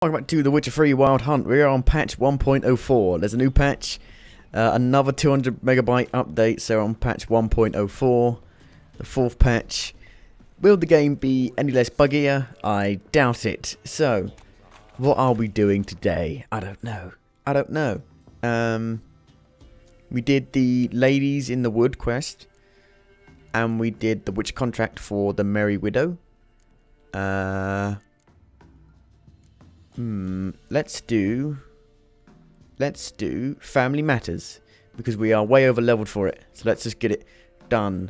Welcome back to The Witcher 3 Wild Hunt. We are on patch 1.04. There's a new patch, another 200 megabyte update, so on patch 1.04, the fourth patch. Will the game be any less buggier? I doubt it. So, what are we doing today? I don't know. We did the Ladies in the Wood quest, and we did the Witch contract for the Merry Widow. Let's do Family Matters, because we are way over leveled for it. So let's just get it done.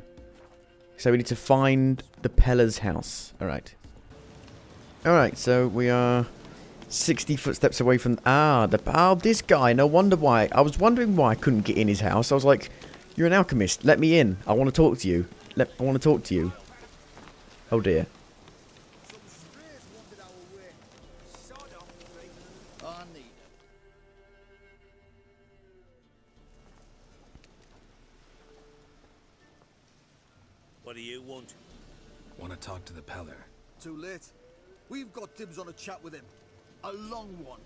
So we need to find the Peller's house. Alright, so we are 60 footsteps away from... this guy. No wonder why. I was wondering why I couldn't get in his house. I was like, you're an alchemist. Let me in. I want to talk to you. Oh dear. What do you want? Want to talk to the Peller. Too late. We've got dibs on a chat with him. A long one.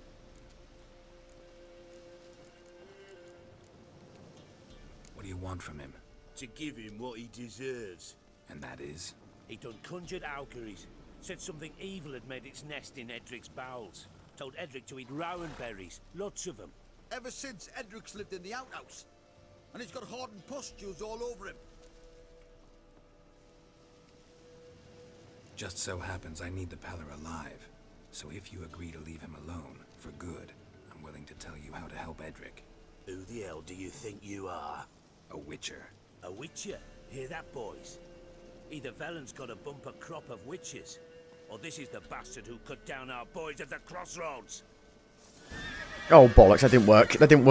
What do you want from him? To give him what he deserves. And that is? He done conjured Auguries. Said something evil had made its nest in Edric's bowels. Told Edric to eat rowan berries. Lots of them. Ever since Edric's lived in the outhouse. And he's got hardened pustules all over him. Just so happens I need the Peller alive. So if you agree to leave him alone, for good, I'm willing to tell you how to help Edric. Who the hell do you think you are? A Witcher. A Witcher? Hear that, boys? Either Velen's got a bumper crop of witches, or this is the bastard who cut down our boys at the crossroads. Oh bollocks, that didn't work. It didn't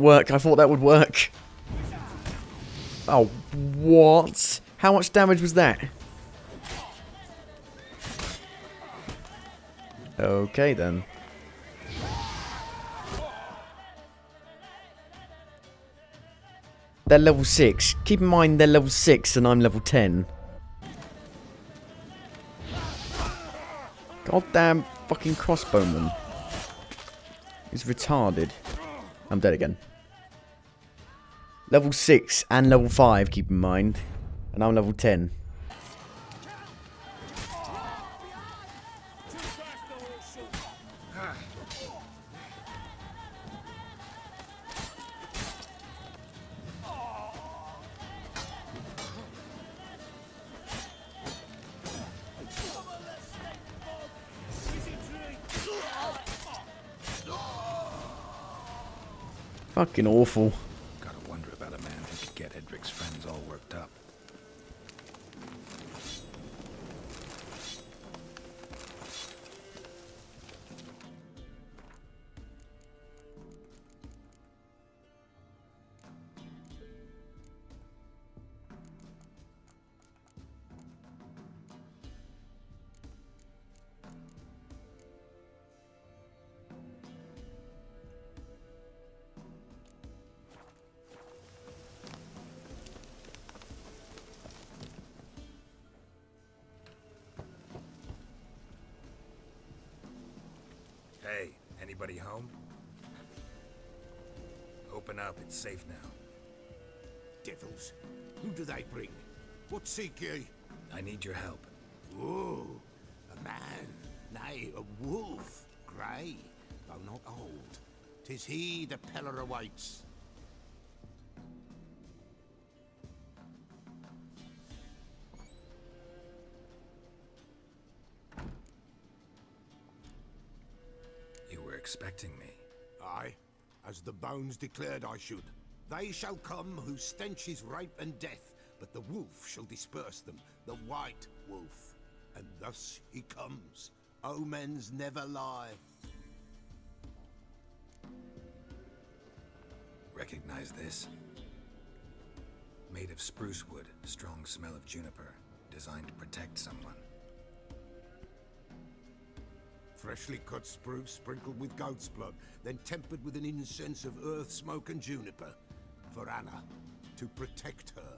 work. I thought that would work. Oh, what? How much damage was that? Okay, then. They're level 6. Keep in mind they're level 6 and I'm level 10. Goddamn fucking crossbowman. He's retarded. I'm dead again. Level 6 and level 5, keep in mind. And I'm level 10. Fucking awful. Get Edric's friends all worked up. Hey, anybody home? Open up, it's safe now. Devils, who do they bring? What seek ye? I need your help. Oh, a man, nay, a wolf, grey, though not old. 'Tis he the Peller awaits. Expecting me. Aye, as the bones declared I should. They shall come whose stench is rape and death, but the wolf shall disperse them, the white wolf. And thus he comes. Omens never lie. Recognize this? Made of spruce wood, strong smell of juniper, designed to protect someone. Freshly cut spruce sprinkled with goat's blood, then tempered with an incense of earth, smoke and juniper. For Anna, to protect her.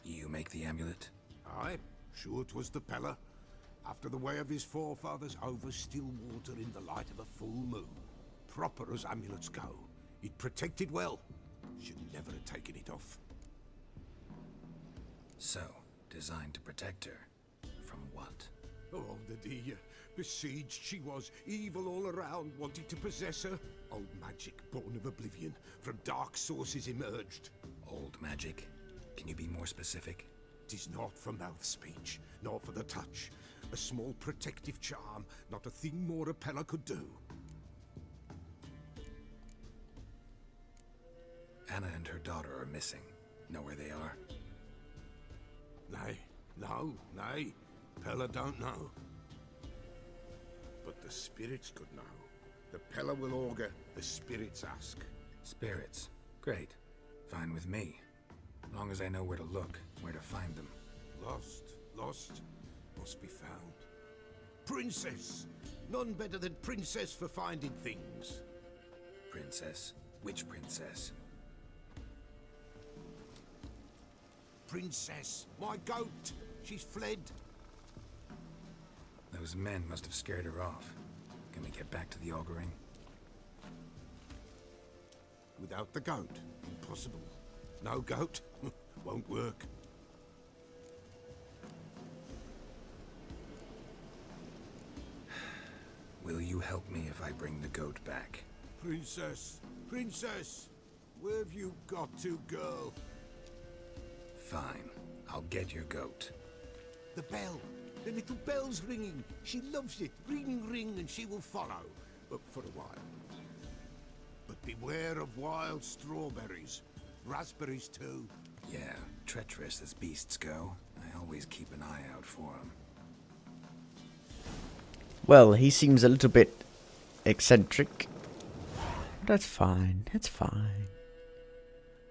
You make the amulet? Aye, sure 'twas the Pella. After the way of his forefathers, over still water in the light of a full moon. Proper as amulets go. It protected well. Should never have taken it off. So, designed to protect her. From what? Oh, the besieged she was, evil all around, wanting to possess her. Old magic, born of oblivion, from dark sources emerged. Old magic? Can you be more specific? 'Tis not for mouth speech, nor for the touch. A small protective charm, not a thing more a Pella could do. Anna and her daughter are missing. Know where they are? Nay, nay. Pella don't know. But the spirits could know. The Pella will augur, the spirits ask. Spirits. Great. Fine with me. Long as I know where to look, where to find them. Lost, must be found. Princess! None better than Princess for finding things. Princess? Which princess? Princess, my goat! She's fled. Those men must have scared her off. Can we get back to the auguring? Without the goat, impossible. No goat, won't work. Will you help me if I bring the goat back? Princess, where have you got to, girl? Fine. I'll get your goat. The bell. The little bell's ringing. She loves it. Ring, ring, and she will follow. But for a while. But beware of wild strawberries. Raspberries, too. Yeah, treacherous as beasts go. I always keep an eye out for them. Well, he seems a little bit eccentric. That's fine. That's fine.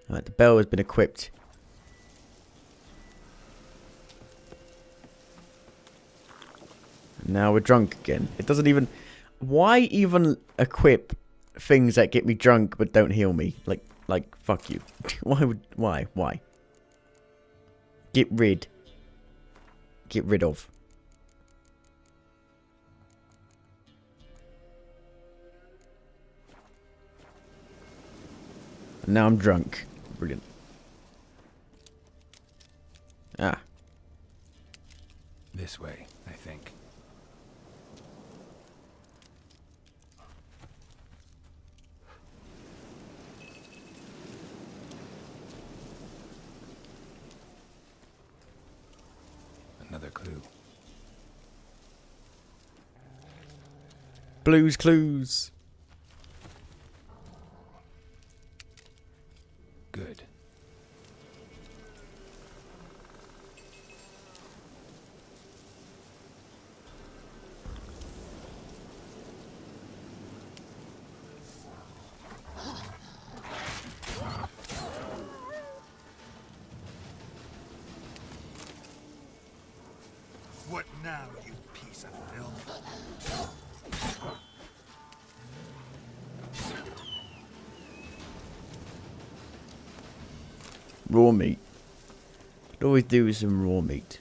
Alright, the bell has been equipped. Now we're drunk again. It doesn't even... Why even equip things that get me drunk but don't heal me? Like fuck you. Why? Get rid of. And now I'm drunk. Brilliant. Ah. This way, I think. Another clue. Blues Clues. Good. What now, you piece of filth? Raw meat. Could always do with some raw meat.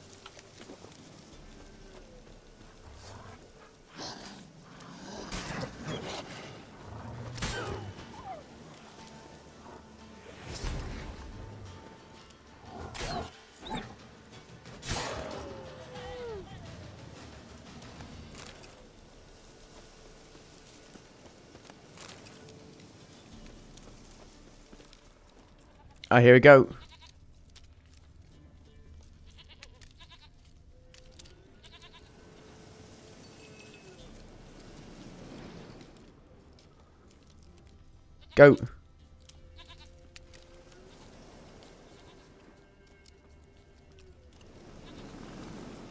Ah, here we go. Go.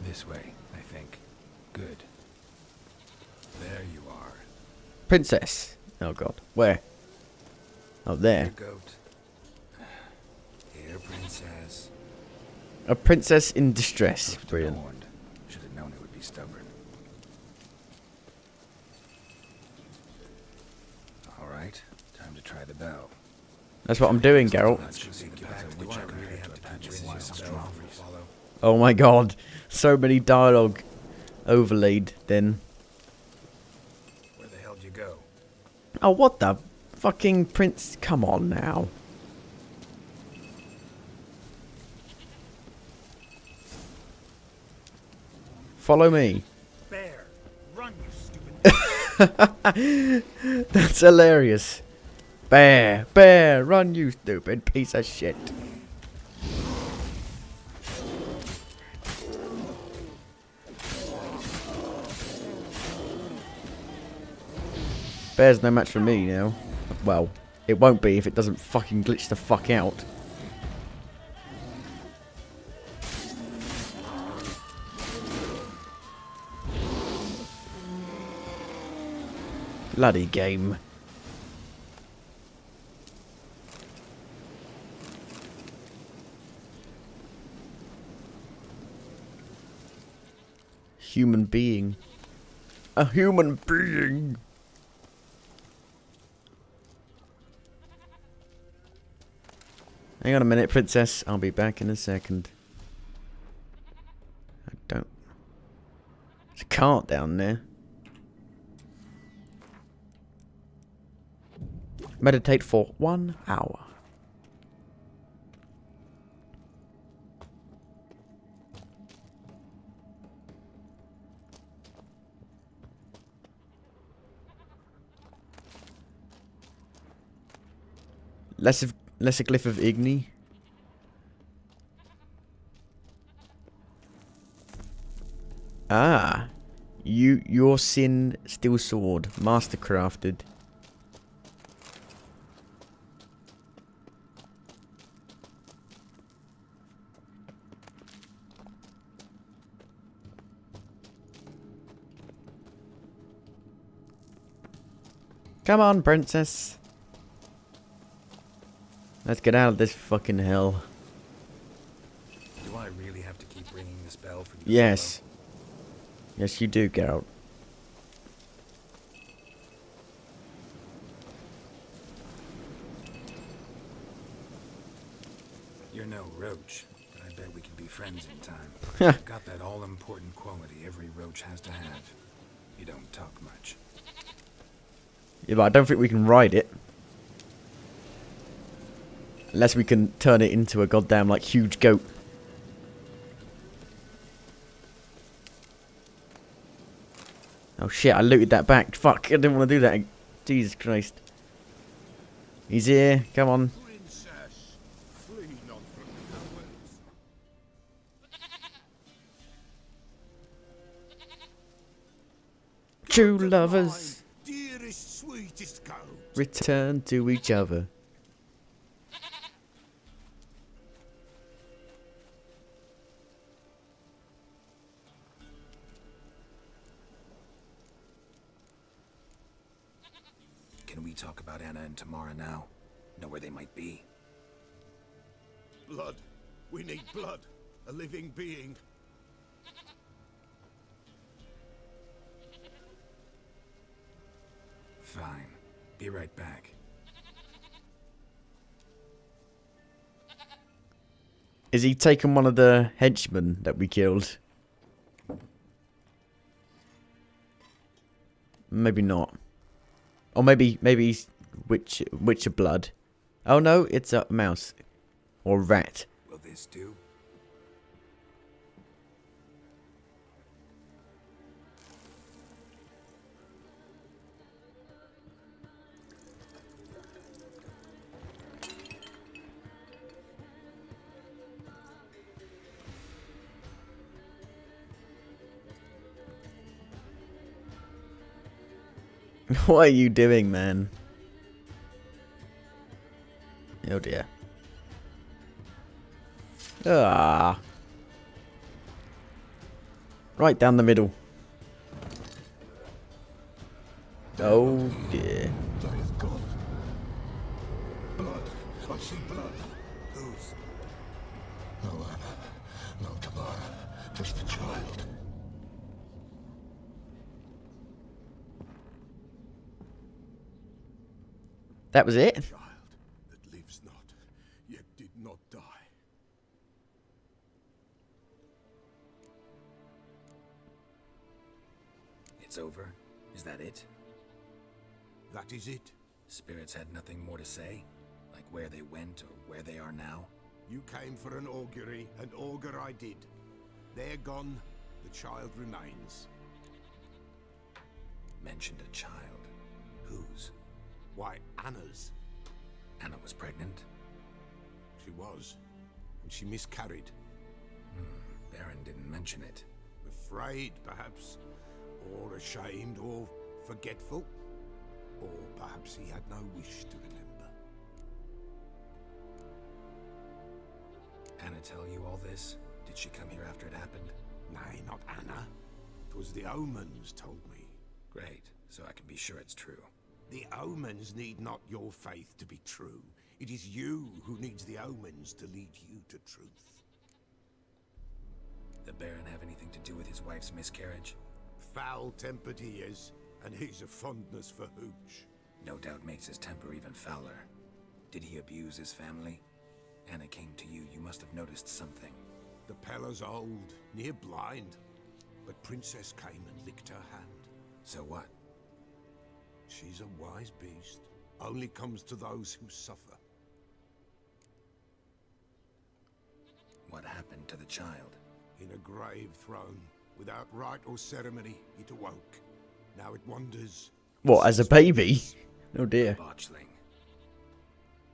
This way, I think. Good. There you are. Princess. Oh god. Where? Oh, there. Here, goat. Here, princess. A princess in distress. Hoofed and Brilliant. horned. Should have known it would be stubborn. All right, time to try the bell. That's what I'm doing, Geralt. Oh my god. So many dialogue overlaid then. Where the hell did you go? Oh, what the fucking prince? Come on now. Follow me. Bear, run, you stupid. That's hilarious. Bear, bear, run, you stupid piece of shit. Bear's no match for me now. Well, it won't be if it doesn't fucking glitch the fuck out. Bloody game. Human being. A human being. Hang on a minute, princess. I'll be back in a second. I don't... There's a cart down there. Meditate for 1 hour. Less a glyph of Igni. Ah. Your sin steel sword. Mastercrafted. Come on, princess. Let's get out of this fucking hell. Do I really have to keep ringing this bell for you? Yes. Yes, you do, Geralt. You're no roach, but I bet we can be friends in time. You've got that all-important quality every roach has to have. You don't talk much. Yeah, but I don't think we can ride it. Unless we can turn it into a goddamn, like, huge goat. Oh shit, I looted that back. Fuck, I didn't want to do that. Jesus Christ. He's here, come on. Princess, flee not from the cowards. True lovers Dearest, sweetest goat. return to each other. Can we talk about Anna and Tamara now? Know where they might be? Blood. We need blood. A living being. Fine. Be right back. Is he taking one of the henchmen that we killed? Maybe not. Or maybe he's Witcher blood. Oh no, it's a mouse. Or rat. Will this do? What are you doing, man? Oh dear. Ah. Right down the middle. Oh dear. They have gone. Blood. I see blood. Whose? No Anna. No Tamara. Just a child. That was it? Child that lives It's over? Is that it? That is it. Spirits had nothing more to say? Like where they went or where they are now? You came for an augury, and augur I did. They're gone, the child remains. Mentioned a child. Whose? Why, Anna's. Anna was pregnant? She was, and she miscarried. Baron didn't mention it. Afraid, perhaps, or ashamed, or forgetful. Or perhaps he had no wish to remember. Anna tell you all this? Did she come here after it happened? Nay, not Anna. 'Twas the omens told me. Great, so I can be sure it's true. The omens need not your faith to be true. It is you who needs the omens to lead you to truth. The Baron have anything to do with his wife's miscarriage? Foul-tempered he is, and he's a fondness for hooch. No doubt makes his temper even fouler. Did he abuse his family? Anna came to you, you must have noticed something. The Pella's old, near blind, but Princess came and licked her hand. So what? She's a wise beast, only comes to those who suffer. What happened to the child? In a grave thrown, without rite or ceremony, it awoke. Now it wanders. What, as a baby? Oh dear. Botchling.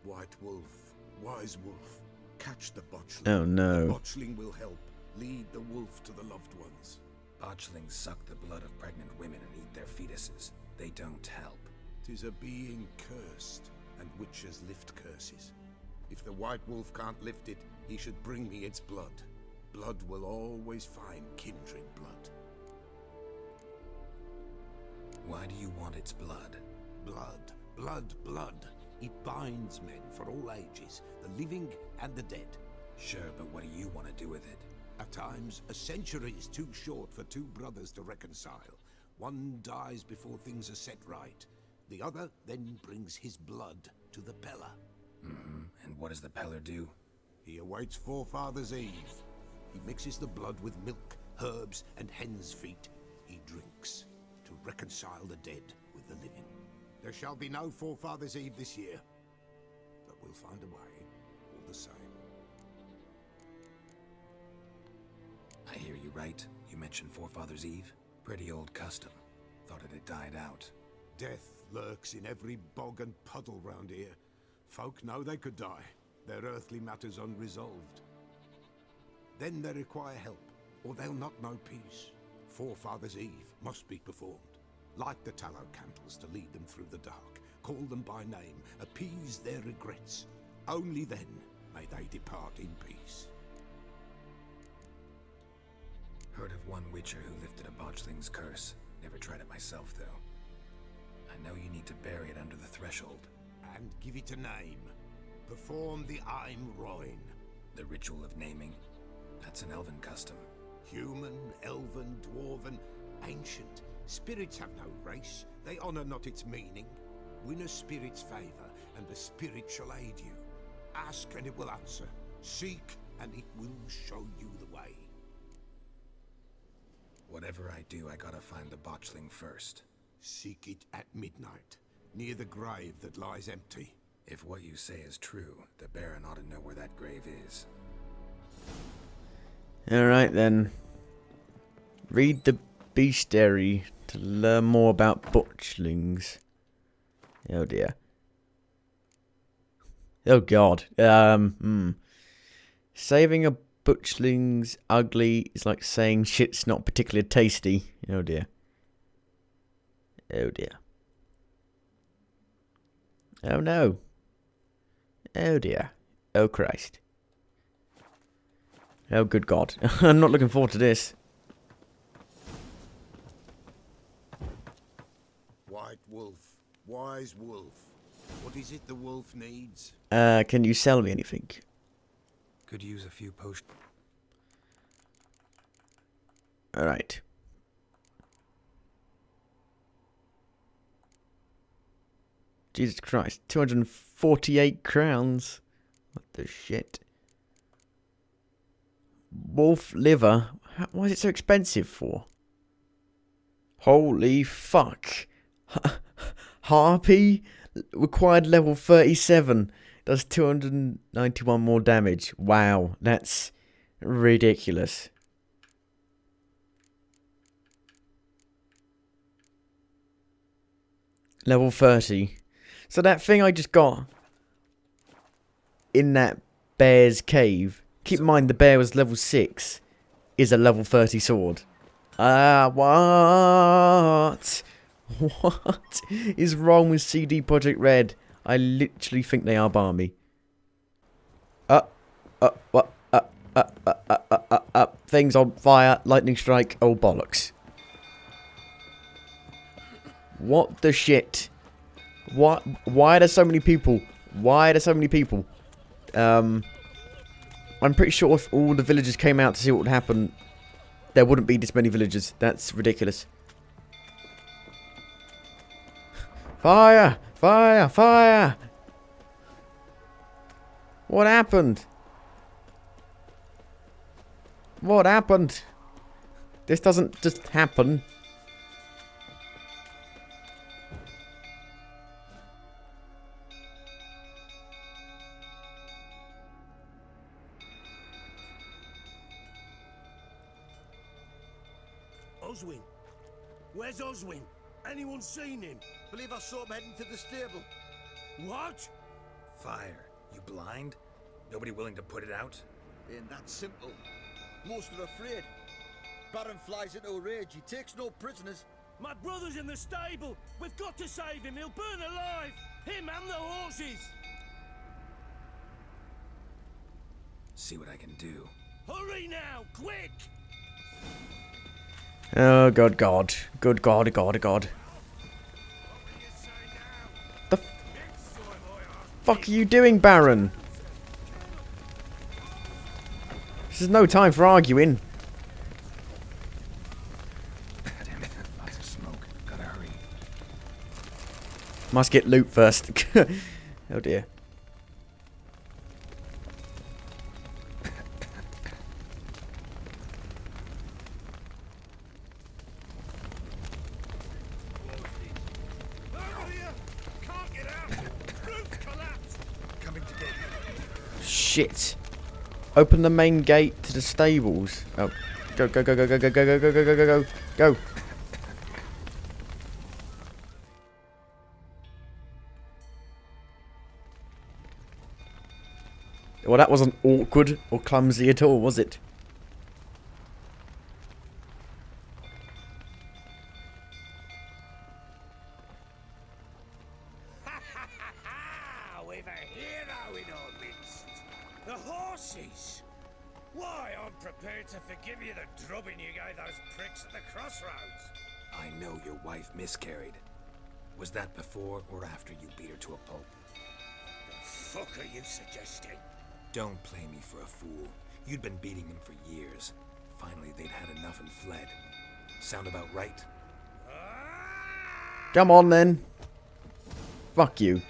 White wolf, wise wolf, catch the botchling. Oh no. The botchling will help, lead the wolf to the loved ones. Botchlings suck the blood of pregnant women and eat their fetuses. They don't help. 'Tis a being cursed, and witches lift curses. If the white wolf can't lift it, he should bring me its blood. Blood will always find kindred blood. Why do you want its blood? Blood, blood, blood. It binds men for all ages, the living and the dead. Sure, but what do you want to do with it? At times, a century is too short for two brothers to reconcile. One dies before things are set right. The other then brings his blood to the Pella. And what does the Peller do? He awaits Forefather's Eve. He mixes the blood with milk, herbs, and hen's feet. He drinks to reconcile the dead with the living. There shall be no Forefather's Eve this year, but we'll find a way, all the same. I hear you right. You mentioned Forefather's Eve? Pretty old custom. Thought it had died out. Death lurks in every bog and puddle round here. Folk know they could die, their earthly matters unresolved. Then they require help, or they'll not know peace. Forefather's Eve must be performed. Light the tallow candles to lead them through the dark. Call them by name, appease their regrets. Only then may they depart in peace. Heard of one witcher who lifted a botchling's curse. Never tried it myself, though. I know you need to bury it under the threshold. And give it a name. Perform the Aim Roin. The ritual of naming? That's an elven custom. Human, elven, dwarven, ancient. Spirits have no race. They honor not its meaning. Win a spirit's favor, and the spirit shall aid you. Ask, and it will answer. Seek, and it will show you the way. Whatever I do, I gotta find the botchling first. Seek it at midnight, near the grave that lies empty. If what you say is true, the Baron ought to know where that grave is. Alright then. Read the bestiary to learn more about botchlings. Oh dear. Oh god. Saving a butchling's ugly is like saying shit's not particularly tasty. Oh dear. Oh dear. Oh no. Oh dear. Oh Christ. Oh good god. I'm not looking forward to this. White wolf, wise wolf. What is it the wolf needs? Can you sell me anything? Could use a few potions. Alright. Jesus Christ. 248 crowns. What the shit? Wolf liver. Why is it so expensive for? Holy fuck. Harpy required level 37. Does 291 more damage. Wow, that's ridiculous. Level 30. So that thing I just got in that bear's cave, keep in mind the bear was level 6, is a level 30 sword. What? What is wrong with CD Projekt Red? I literally think they are balmy. Things on fire, lightning strike, oh bollocks. What the shit? What? Why are there so many people? Why are there so many people? I'm pretty sure if all the villagers came out to see what would happen, there wouldn't be this many villagers. That's ridiculous. Fire! Fire! Fire! What happened? What happened? This doesn't just happen. Oswin? Where's Oswin? Anyone seen him? Believe I saw him heading to the stable. What? Fire. You blind? Nobody willing to put it out? Ain't that simple. Most are afraid. Baron flies into a rage. He takes no prisoners. My brother's in the stable. We've got to save him. He'll burn alive. Him and the horses. See what I can do. Hurry now, quick! Oh, good God. Good God, God, God. The fuck are you doing, Baron? This is no time for arguing. Damn it, lots of smoke. Gotta hurry. Must get loot first. Oh dear. Shit. Open the main gate to the stables. Oh. Go, go, go, go, go, go, go, go, go, go, go, go, go. Well, that wasn't awkward or clumsy at all, was it? We've a hero in our midst. The horses. Why, I'm prepared to forgive you the drubbing you gave those pricks at the crossroads. I know your wife miscarried. Was that before or after you beat her to a pulp? The fuck are you suggesting? Don't play me for a fool. You'd been beating them for years. Finally, they'd had enough and fled. Sound about right? Come on, then. Fuck you.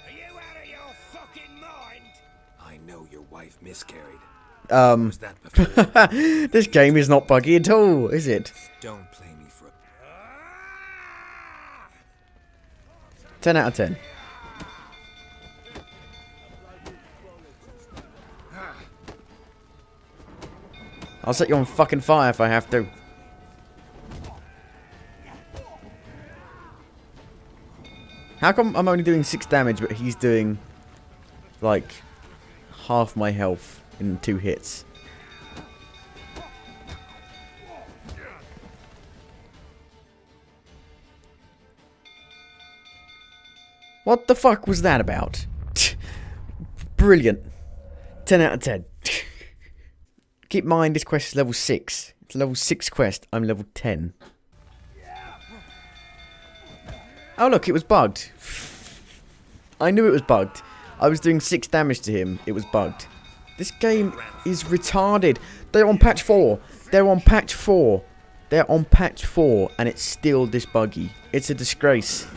Are you out of your fucking mind? I know your wife miscarried. Was Was that before? this game is not buggy at all, is it? Don't play me for a... 10 out of 10. I'll set you on fucking fire if I have to. How come I'm only doing 6 damage, but he's doing, like, half my health in 2 hits? What the fuck was that about? Brilliant. 10 out of 10. Keep in mind, this quest is level 6. It's a level 6 quest. I'm level 10. Oh, look, it was bugged. I knew it was bugged. I was doing 6 damage to him. It was bugged. This game is retarded. They're on patch 4. They're on patch 4. They're on patch 4, and it's still this buggy. It's a disgrace.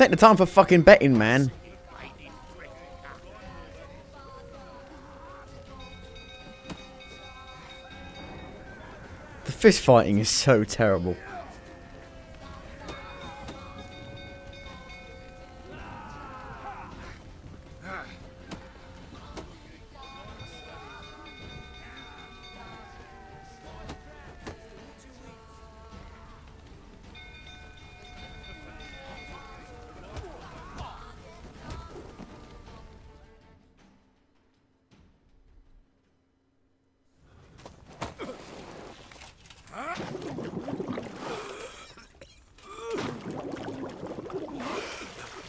This ain't the time for fucking betting, man. The fist fighting is so terrible.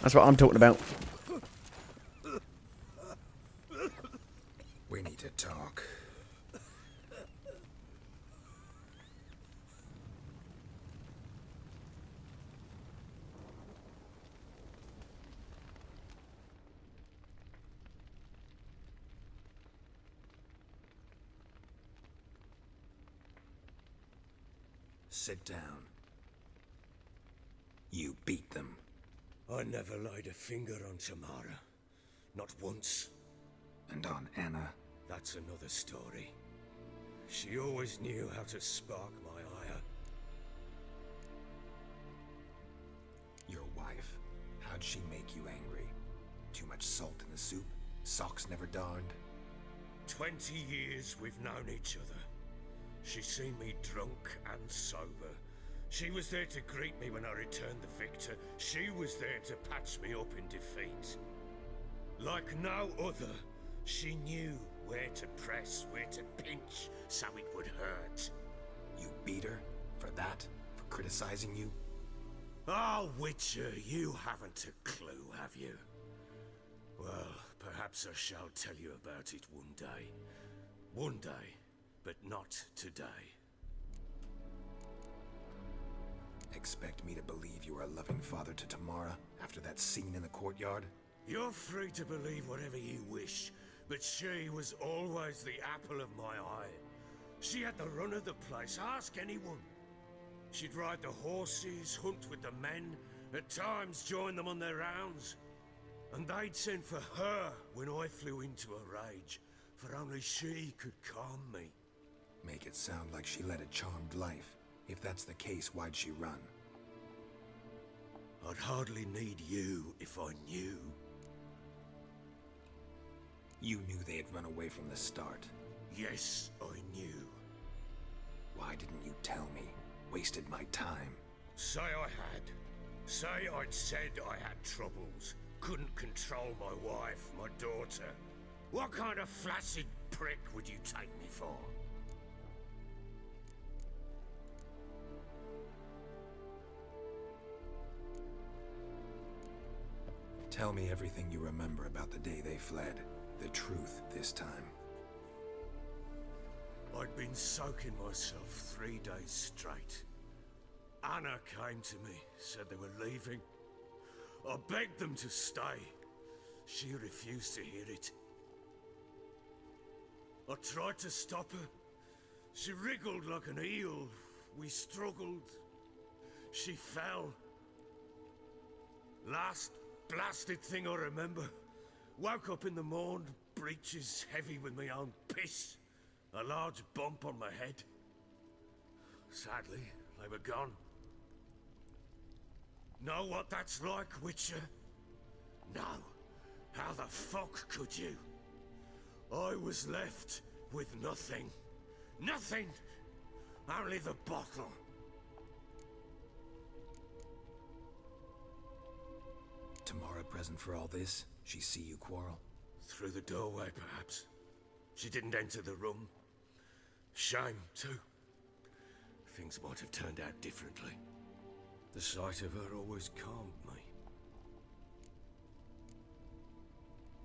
That's what I'm talking about. We need to talk. Sit down. You beat them. I never laid a finger on Tamara. Not once. And on Anna. That's another story. She always knew how to spark my ire. Your wife. How'd she make you angry? Too much salt in the soup? Socks never darned? 20 years we've known each other. She's seen me drunk and sober. She was there to greet me when I returned the victor. She was there to patch me up in defeat. Like no other, she knew where to press, where to pinch, so it would hurt. You beat her? For that? For criticizing you? Oh, Witcher, you haven't a clue, have you? Well, perhaps I shall tell you about it one day. One day, but not today. Expect me to believe you are a loving father to Tamara after that scene in the courtyard? You're free to believe whatever you wish, but she was always the apple of my eye. She had the run of the place, ask anyone. She'd ride the horses, hunt with the men, at times join them on their rounds. And they'd send for her when I flew into a rage, for only she could calm me. Make it sound like she led a charmed life. If that's the case, why'd she run? I'd hardly need you if I knew. You knew they had run away from the start. Yes, I knew. Why didn't you tell me? Wasted my time. Say I had. Say I'd said I had troubles. Couldn't control my wife, my daughter. What kind of flaccid prick would you take me for? Tell me everything you remember about the day they fled. The truth this time. I'd been soaking myself 3 days straight. Anna came to me, said they were leaving. I begged them to stay. She refused to hear it. I tried to stop her. She wriggled like an eel. We struggled. She fell. Last blasted thing I remember. Woke up in the morn, breeches heavy with my own piss. A large bump on my head. Sadly, they were gone. Know what that's like, Witcher? No. How the fuck could you? I was left with nothing. Nothing! Only the bottle. Tamara present for all this? She see you quarrel? Through the doorway, perhaps. She didn't enter the room. Shame, too. Things might have turned out differently. The sight of her always calmed me.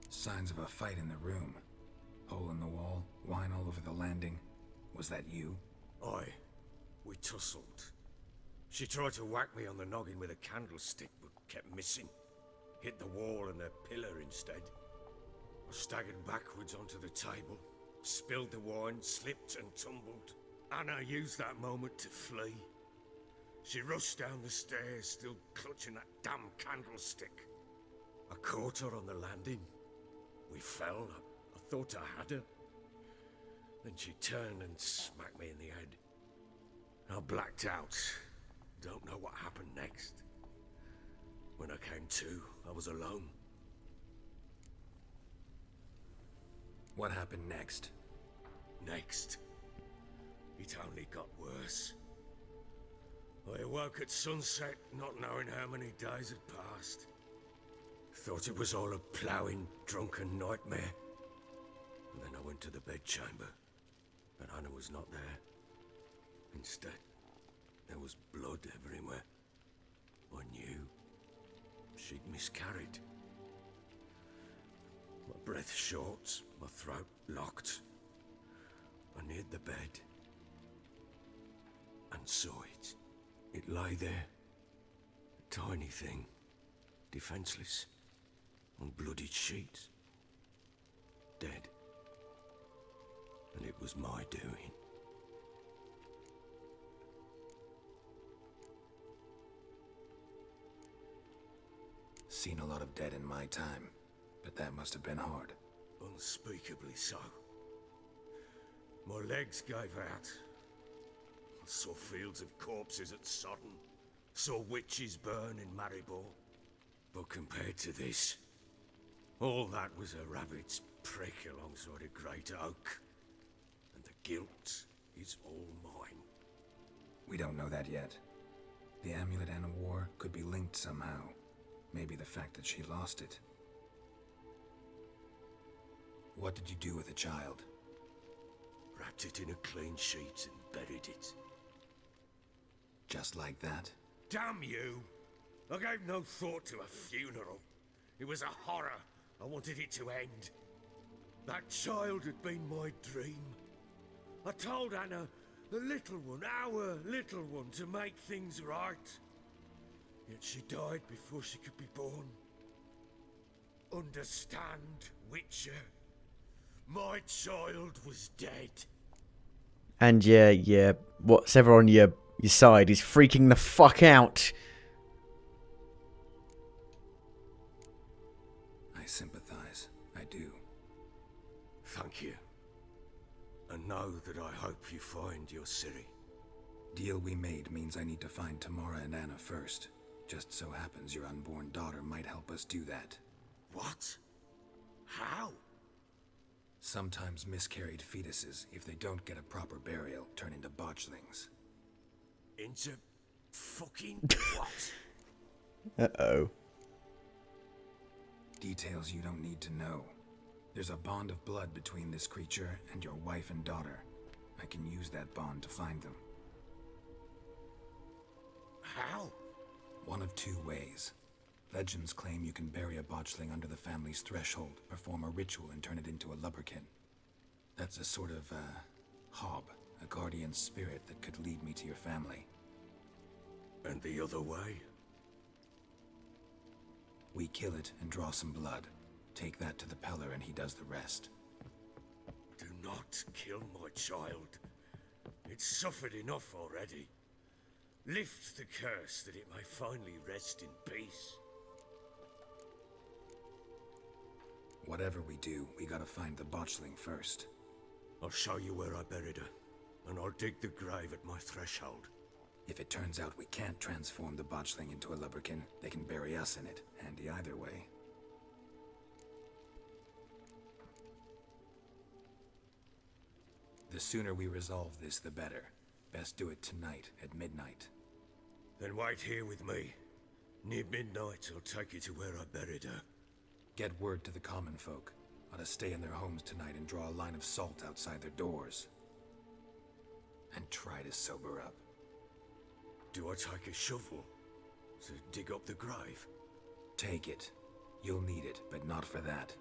Signs of a fight in the room. Hole in the wall, wine all over the landing. Was that you? Aye. We tussled. She tried to whack me on the noggin with a candlestick, but kept missing. Hit the wall and a pillar instead. I staggered backwards onto the table, spilled the wine, slipped and tumbled. Anna used that moment to flee. She rushed down the stairs, still clutching that damn candlestick. I caught her on the landing. We fell. I thought I had her. Then she turned and smacked me in the head. I blacked out. Don't know what happened next. When I came to, I was alone. What happened next? Next, it only got worse. I awoke at sunset, not knowing how many days had passed. Thought it was all a ploughing, drunken nightmare. And then I went to the bedchamber, but Anna was not there. Instead, there was blood everywhere. I knew she'd miscarried. My breath short, my throat locked. I neared the bed and saw it. It lay there, a tiny thing, defenseless, on bloodied sheets, dead. And it was my doing. Seen a lot of dead in my time, but that must have been hard. Unspeakably so. My legs gave out. I saw fields of corpses at Sodden. Saw witches burn in Maribor. But compared to this, all that was a rabbit's prick alongside a great oak. And the guilt is all mine. We don't know that yet. The amulet Anna wore could be linked somehow. Maybe the fact that she lost it. What did you do with the child? Wrapped it in a clean sheet and buried it. Just like that? Damn you! I gave no thought to a funeral. It was a horror. I wanted it to end. That child had been my dream. I told Anna, the little one, our little one, to make things right. Yet she died before she could be born. Understand, Witcher? My child was dead. And yeah, what's ever on your side is freaking the fuck out. I sympathize. I do. Thank you. And know that I hope you find your Ciri. Deal we made means I need to find Tamara and Anna first. Just so happens your unborn daughter might help us do that. What? How? Sometimes miscarried fetuses, if they don't get a proper burial, turn into botchlings. Into fucking what? Uh-oh. Details you don't need to know. There's a bond of blood between this creature and your wife and daughter. I can use that bond to find them. How? One of two ways. Legends claim you can bury a botchling under the family's threshold, perform a ritual, and turn it into a lubberkin. That's a sort of, hob, a guardian spirit that could lead me to your family. And the other way? We kill it and draw some blood. Take that to the Peller and he does the rest. Do not kill my child. It's suffered enough already. Lift the curse that it may finally rest in peace. Whatever we do, we gotta find the botchling first. I'll show you where I buried her, and I'll dig the grave at my threshold. If it turns out we can't transform the botchling into a lubberkin, they can bury us in it. Handy either way. The sooner we resolve this, the better. Best do it tonight, at midnight. Then wait here with me. Near midnight, I'll take you to where I buried her. Get word to the common folk. Ought to stay in their homes tonight and draw a line of salt outside their doors. And try to sober up. Do I take a shovel to dig up the grave? Take it. You'll need it, but not for that.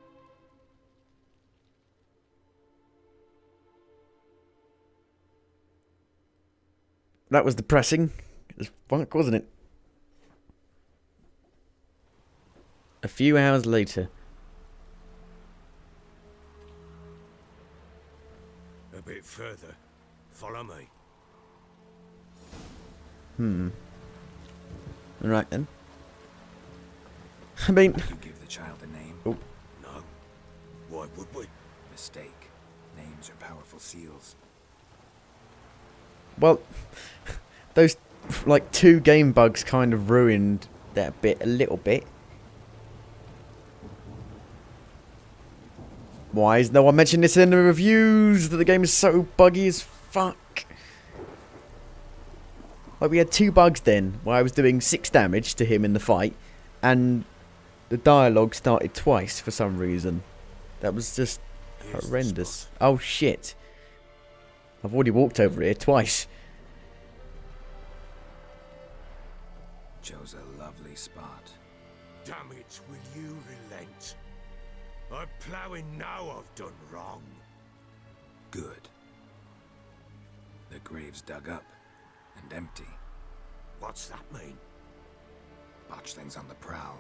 That was depressing as fuck, wasn't it? A few hours later. A bit further. Follow me. Alright then. I mean... Did you give the child a name? Oh. No. Why would we? Mistake. Names are powerful seals. Well, those, like, 2 game bugs kind of ruined that bit a little bit. Why is no one mentioning this in the reviews? That the game is so buggy as fuck. Like, we had 2 bugs then, where I was doing 6 damage to him in the fight, and the dialogue started twice for some reason. That was just Here's the horrendous. spot. Oh shit. I've already walked over here twice. Chose a lovely spot. Damn it, will you relent? I'm ploughing now I've done wrong. Good. The grave's dug up and empty. What's that mean? Botchling's on the prowl.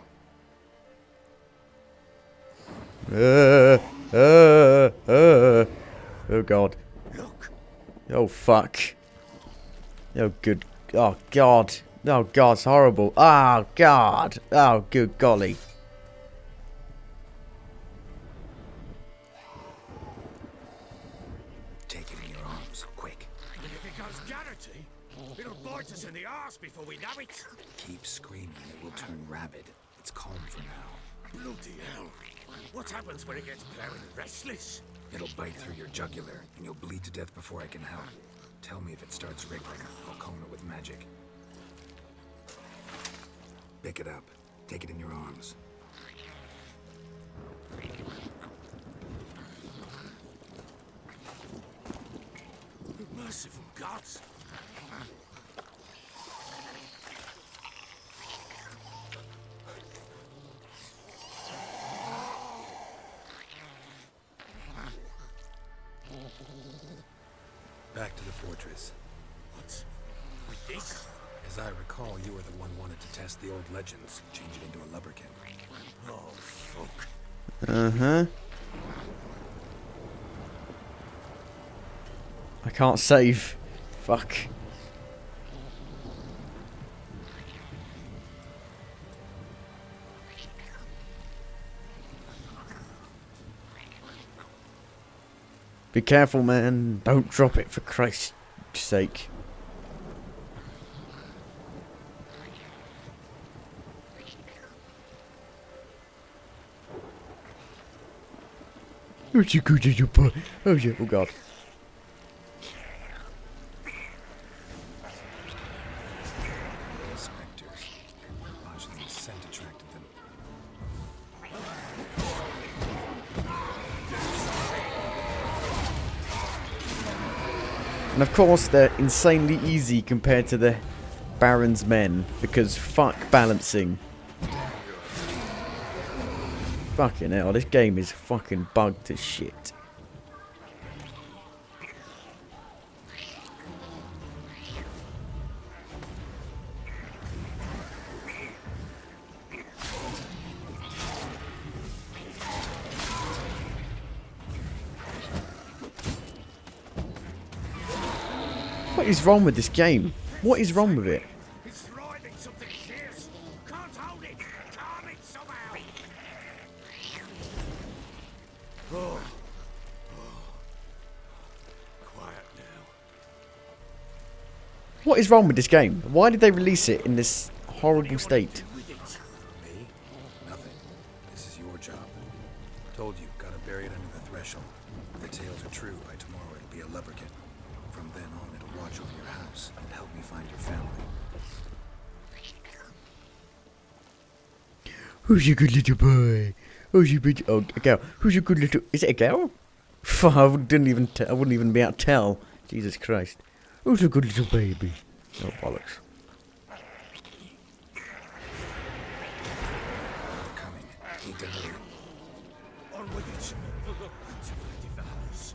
Oh god. Look, Oh fuck. Oh good. Oh god. Oh god, it's horrible. Oh god. Oh good golly. Take it in your arms, quick. if it goes Garrity, it'll bite us in the arse before we know it. Keep screaming, it will turn rabid. It's calm for now. Bloody hell. What happens when it gets plowing restless? It'll bite through your jugular, and you'll bleed to death before I can help. Tell me if it starts wriggling. I'll calm it with magic. Pick it up. Take it in your arms. Merciful gods. Back to the fortress. What? With this? As I recall, you were the one wanted to test the old legends, change it into a lubberkin. Oh, fuck. Uh-huh. I can't save. Fuck. Be careful, man. Don't drop it for Christ's sake. Oh, you good as your boy. Oh, yeah. Oh, God. Spectres. Botchling's scent attracted them. And of course, they're insanely easy compared to the Baron's men, because fuck balancing. Fucking hell, this game is fucking bugged as shit. What is wrong with this game? What is wrong with it? It's riding something fierce. Can't hold it. Calm it somehow. Oh. Quiet now. What is wrong with this game? Why did they release it in this horrible state? With it. Me? Nothing. This is your job. Told you, gotta bury it under the threshold. If the tales are true, by tomorrow it'll be a lubberkin. From then on, it'll watch over your house and help me find your family. Who's your good little boy? Who's your big... Oh, a girl. Who's your good little... Is it a girl? I wouldn't even be able to tell. Jesus Christ. Who's a good little baby? Oh, bollocks. They're coming. Need to hurry. On with it. To the house.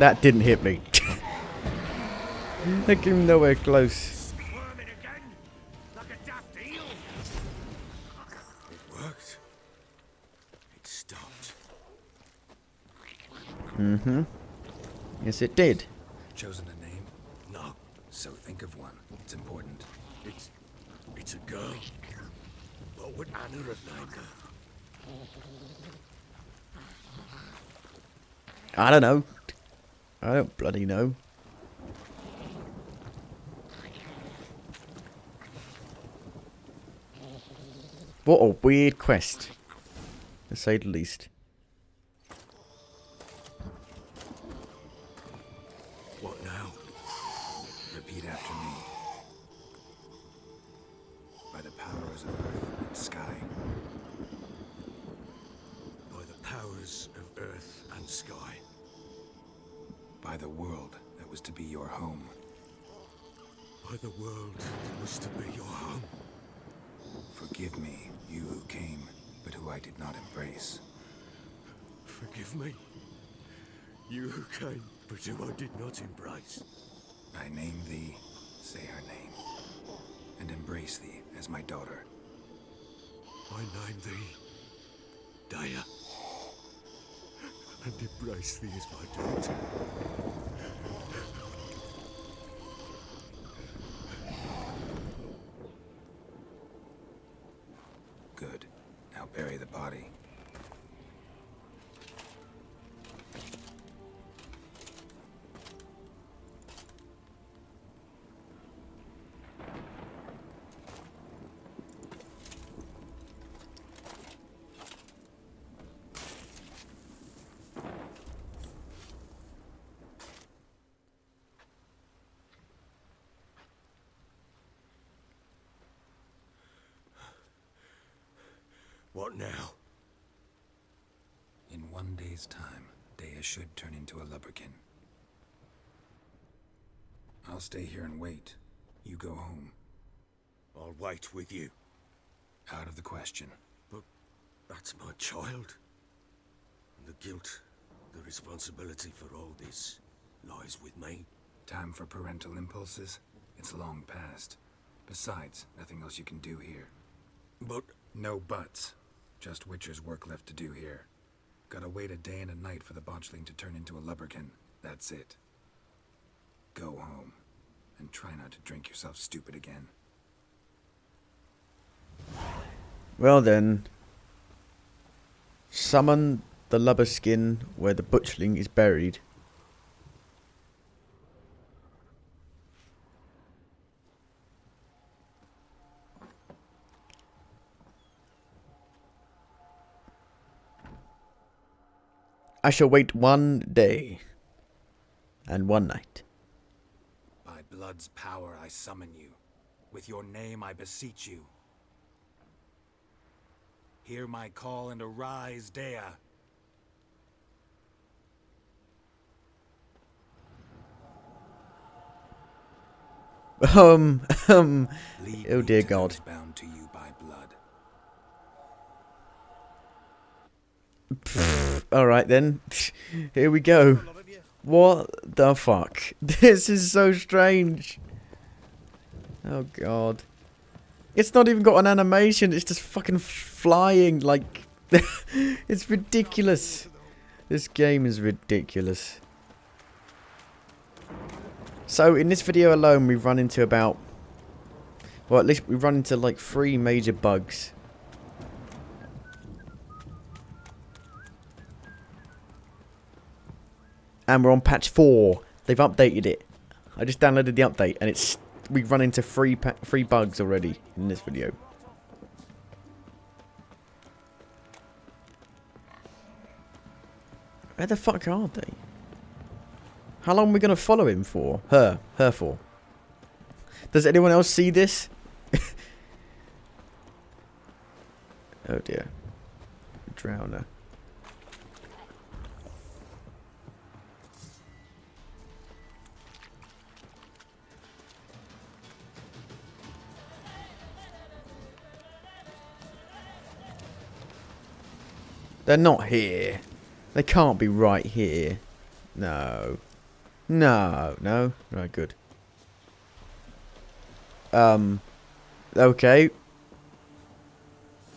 That didn't hit me. That came nowhere close. Squirming again, like a daft eel. It worked. It stopped. Mm-hmm. Yes, it did. Chosen a name? No, So think of one. It's important. it's a girl. What would Anna have named her? I don't know. I don't bloody know. What a weird quest, to say the least. What now? Repeat after me. By the powers of earth and sky. By the powers of earth and sky. By the world that was to be your home. By the world that was to be your home. Forgive me, you who came, but who I did not embrace. Forgive me. You who came, but who I did not embrace. I name thee, say her name, and embrace thee as my daughter. I name thee Daya, and embrace thee as my daughter. Good. Now bury the body. What now? In 1 day's time, Dea should turn into a lubberkin. I'll stay here and wait. You go home. I'll wait with you. Out of the question. But that's my child. And the guilt, the responsibility for all this lies with me. Time for parental impulses? It's long past. Besides, nothing else you can do here. But No buts. Just Witcher's work left to do here. Gotta wait a day and a night for the Botchling to turn into a lubberkin. That's it. Go home. And try not to drink yourself stupid again. Well then. Summon the lubber skin where the Butchling is buried. I shall wait 1 day and 1 night. By blood's power I summon you. With your name I beseech you. Hear my call and arise, Dea. Lead oh me dear to God. those bound to you by blood. Alright then. Here we go. What the fuck? This is so strange. Oh God. It's not even got an animation. It's just fucking flying like... It's ridiculous. This game is ridiculous. So in this video alone we've run into about... Well, at least we've run into like 3 major bugs. And we're on patch 4. They've updated it. I just downloaded the update and it's... We've run into 3 bugs already in this video. Where the fuck are they? How long are we going to follow him for? Her for. Does anyone else see this? Oh dear. Drowner. They're not here. They can't be right here. No. No, no. Right, good. Okay.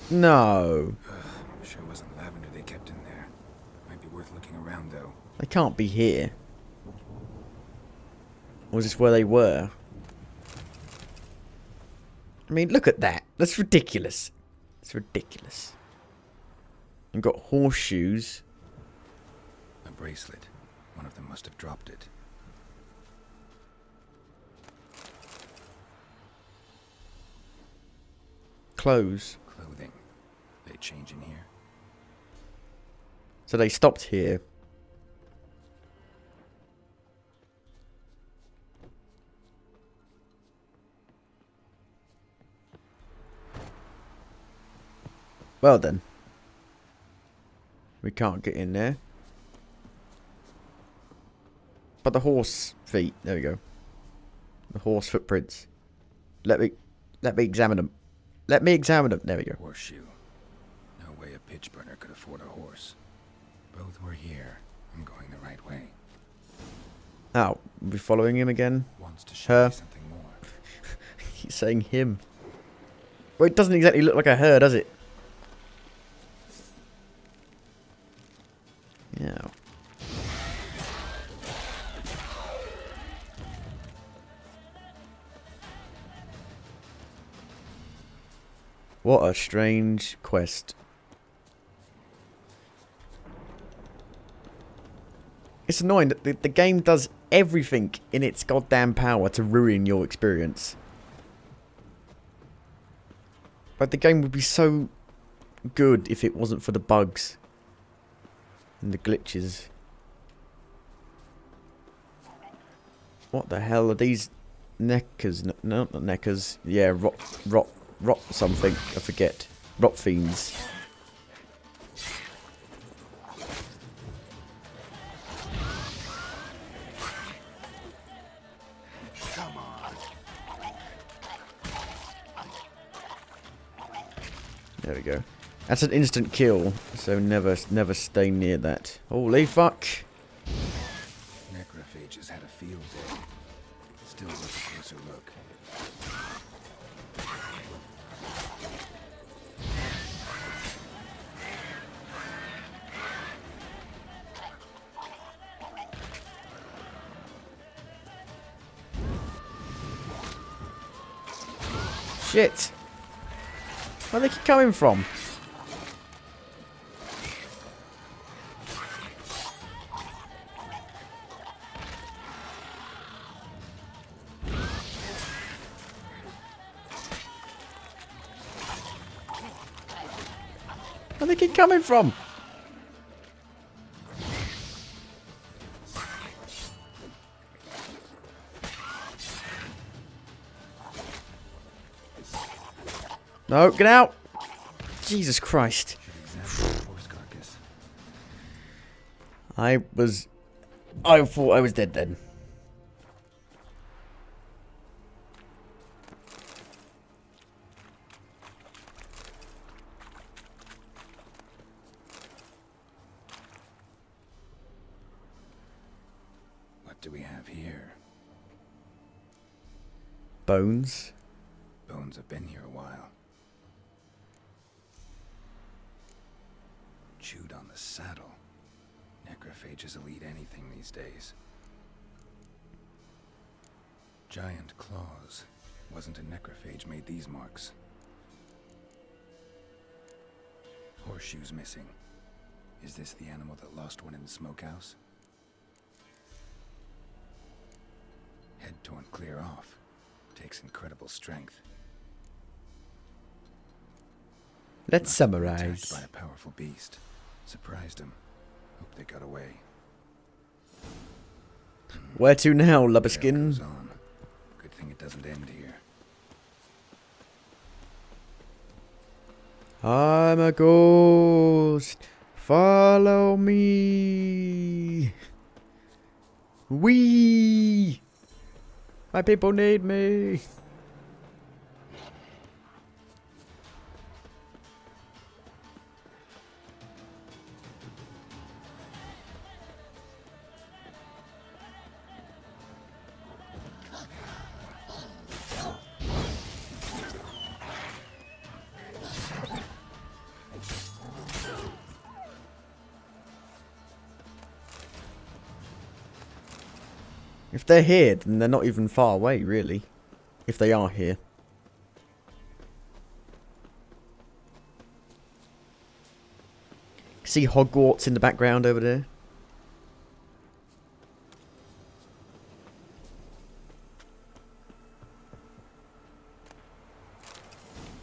No. Sure wasn't lavender they kept in there. Might be worth looking around, though. They can't be here. Or is this where they were? I mean, look at that. That's ridiculous. It's ridiculous. You've got horseshoes. A bracelet. One of them must have dropped it. Clothes. Clothing. They change in here? So they stopped here. Well then. We can't get in there. But the horse feet. There we go. The horse footprints. Let me examine them. Let me examine them. There we go. Horseshoe. No way a pitch burner could afford a horse. Both were here. I'm going the right way. Oh, we're following him again. Wants to show Her. me something more. He's saying him. Well, it doesn't exactly look like a her, does it? Yeah. What a strange quest. It's annoying that the game does everything in its goddamn power to ruin your experience. But the game would be so good if it wasn't for the bugs and the glitches. What the hell are these neckers? No, not neckers. Yeah, rot something. I forget. Rot fiends. There we go. That's an instant kill, so never stay near that. Holy fuck! Necrophages had a field day. Still worth a closer look. Shit! Where do they keep coming from? Where do they keep coming from? No, get out! Jesus Christ. I thought I was dead then. What do we have here? Bones. Bones have been here a while. Chewed on the saddle. Necrophages will eat anything these days. Giant claws. Wasn't a necrophage made these marks. Horseshoes missing. Is this the animal that lost one in the smokehouse? Head torn clear off. Takes incredible strength. Let's Must have been summarize. attacked by a powerful beast. Surprised him. Hope they got away. Where to now, Tale Lubberskin? goes on. Good thing it doesn't end here. I'm a ghost. Follow me. Wee. My people need me. If they're here, then they're not even far away, really. If they are here. See Hogwarts in the background over there?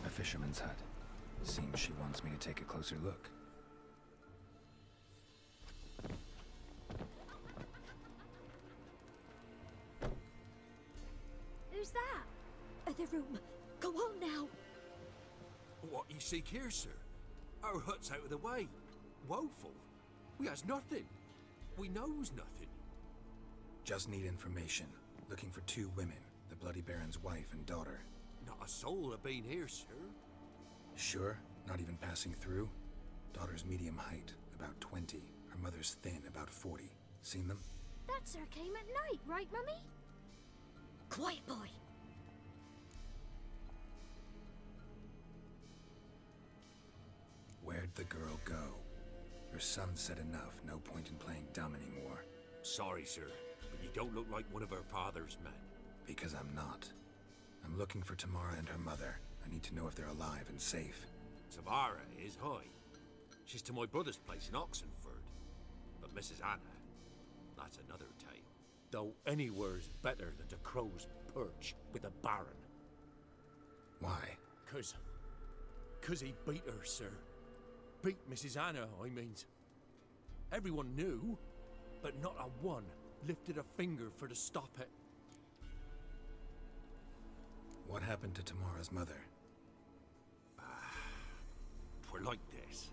A fisherman's hut. Seems she wants me to take a closer look. Who's that? The room. Go on now. What you seek here, sir? Our hut's out of the way. Woeful. We has nothing. We knows nothing. Just need information. Looking for 2 women, the Bloody Baron's wife and daughter. Not a soul have been here, sir. Sure? Not even passing through? Daughter's medium height, about 20. Her mother's thin, about 40. Seen them? That sir came at night, right, Mummy? Quiet, boy. Where'd the girl go? Your son said enough, no point in playing dumb anymore. Sorry, sir, but you don't look like one of her father's men. Because I'm not. I'm looking for Tamara and her mother. I need to know if they're alive and safe. Tamara is high. She's to my brother's place in Oxenford. But Mrs. Anna, that's another tale. Though anywhere's better than to Crow's Perch with a baron. Why? Cause he beat her, sir. Beat Mrs. Anna, I means. Everyone knew, but not a one lifted a finger for to stop it. What happened to Tamara's mother? Twere like this.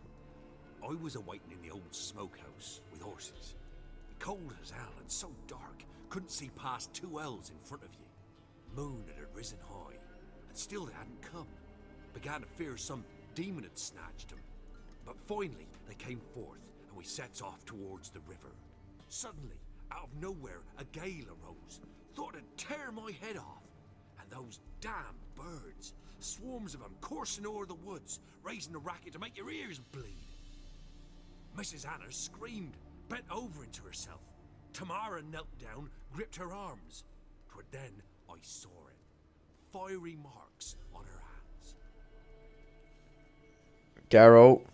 I was awaiting in the old smokehouse with horses. Cold as hell and so dark, couldn't see past 2 ells in front of you. Moon had risen high, and still they hadn't come. Began to fear some demon had snatched them. But finally, they came forth, and we sets off towards the river. Suddenly, out of nowhere, a gale arose. Thought it'd tear my head off. And those damn birds, swarms of them coursing o'er the woods, raising a racket to make your ears bleed. Mrs. Anna screamed, bent over into herself. Tamara knelt down, gripped her arms. 'Twere then I saw it. Fiery marks on her hands. Geralt.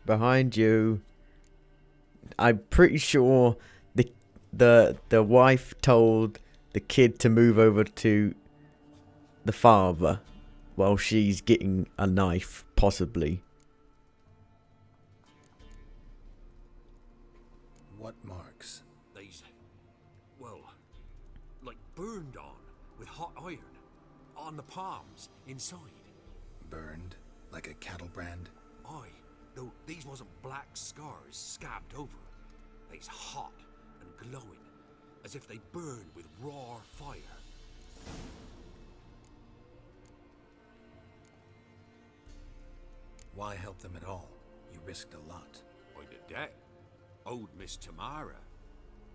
Behind you. I'm pretty sure the wife told the kid to move over to the father while she's getting a knife, possibly. What marks? These, well, like burned on with hot iron. On the palms, inside. Burned? Like a cattle brand? Aye, though these wasn't black scars scabbed over. They's hot and glowing, as if they burned with raw fire. Why help them at all? You risked a lot. By the debt, owed Miss Tamara.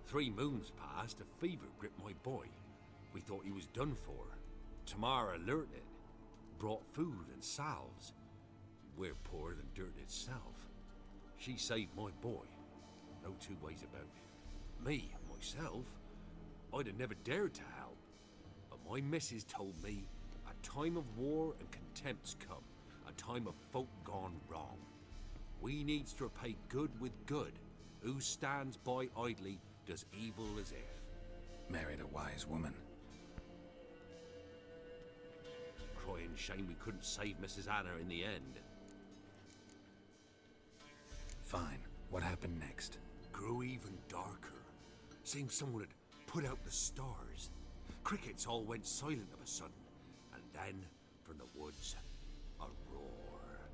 3 moons passed, a fever gripped my boy. We thought he was done for. Tamara alerted, brought food and salves. We're poorer than dirt itself. She saved my boy. No 2 ways about it. Me, myself, I'd have never dared to help. But my missus told me a time of war and contempt's come. A time of folk gone wrong. We needs to repay good with good. Who stands by idly does evil as if. Married a wise woman. Crying shame we couldn't save Mrs. Anna in the end. Fine. What happened next? Grew even darker. Seemed someone had put out the stars. Crickets all went silent of a sudden. And then, from the woods, a roar.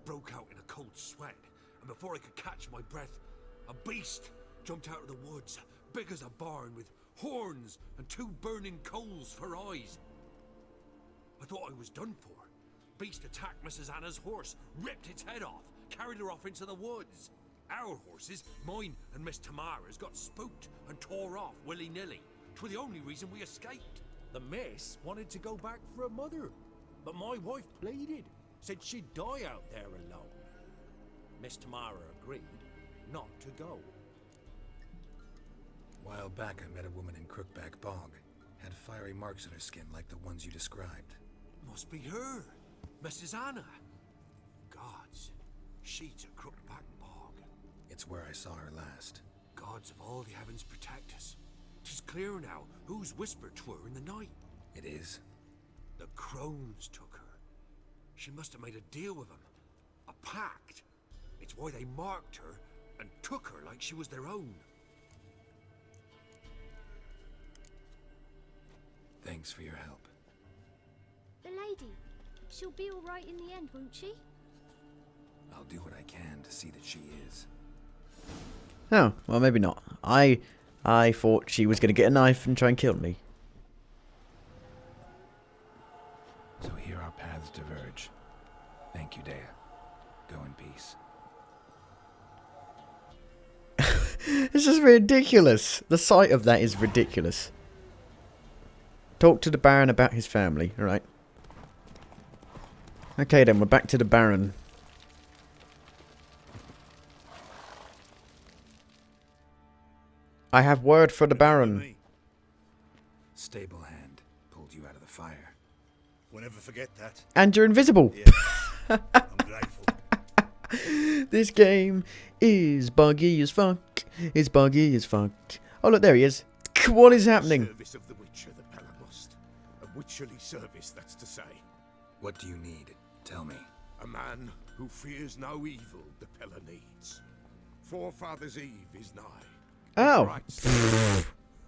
Broke out in a cold sweat, and before I could catch my breath, a beast jumped out of the woods, big as a barn, with horns and 2 burning coals for eyes. I thought I was done for. Beast attacked Mrs. Anna's horse, ripped its head off, carried her off into the woods. Our horses, mine and Miss Tamara's, got spooked and tore off willy-nilly. 'Twere the only reason we escaped. The miss wanted to go back for her mother, but my wife pleaded, said she'd die out there alone. Miss Tamara agreed not to go. A while back, I met a woman in Crookback Bog. Had fiery marks on her skin like the ones you described. Must be her, Mrs. Anna. Gods, she's a Crookback Bog. It's where I saw her last. Gods of all the heavens protect us. 'Tis clear now who's whispered to her in the night. It is? The crones took her. She must have made a deal with them. A pact. It's why they marked her and took her like she was their own. Thanks for your help. The lady. She'll be all right in the end, won't she? I'll do what I can to see that she is. Oh, well, maybe not. I thought she was going to get a knife and try and kill me. So here our paths diverge. Thank you, Dea. Go in peace. This is ridiculous. The sight of that is ridiculous. Talk to the Baron about his family, alright? Okay then, we're back to the Baron. I have word for the Baron. Stable hand pulled you out of the fire. We'll never forget that. And you're invisible. Yeah. I'm grateful. This game is buggy as fuck. It's buggy as fuck. Oh look, there he is. What is happening? Service of the Witcher, the Pella must. A witcherly service, that's to say. What do you need? Tell me. A man who fears no evil the Pella needs. Forefathers' Eve is nigh. Oh. Right.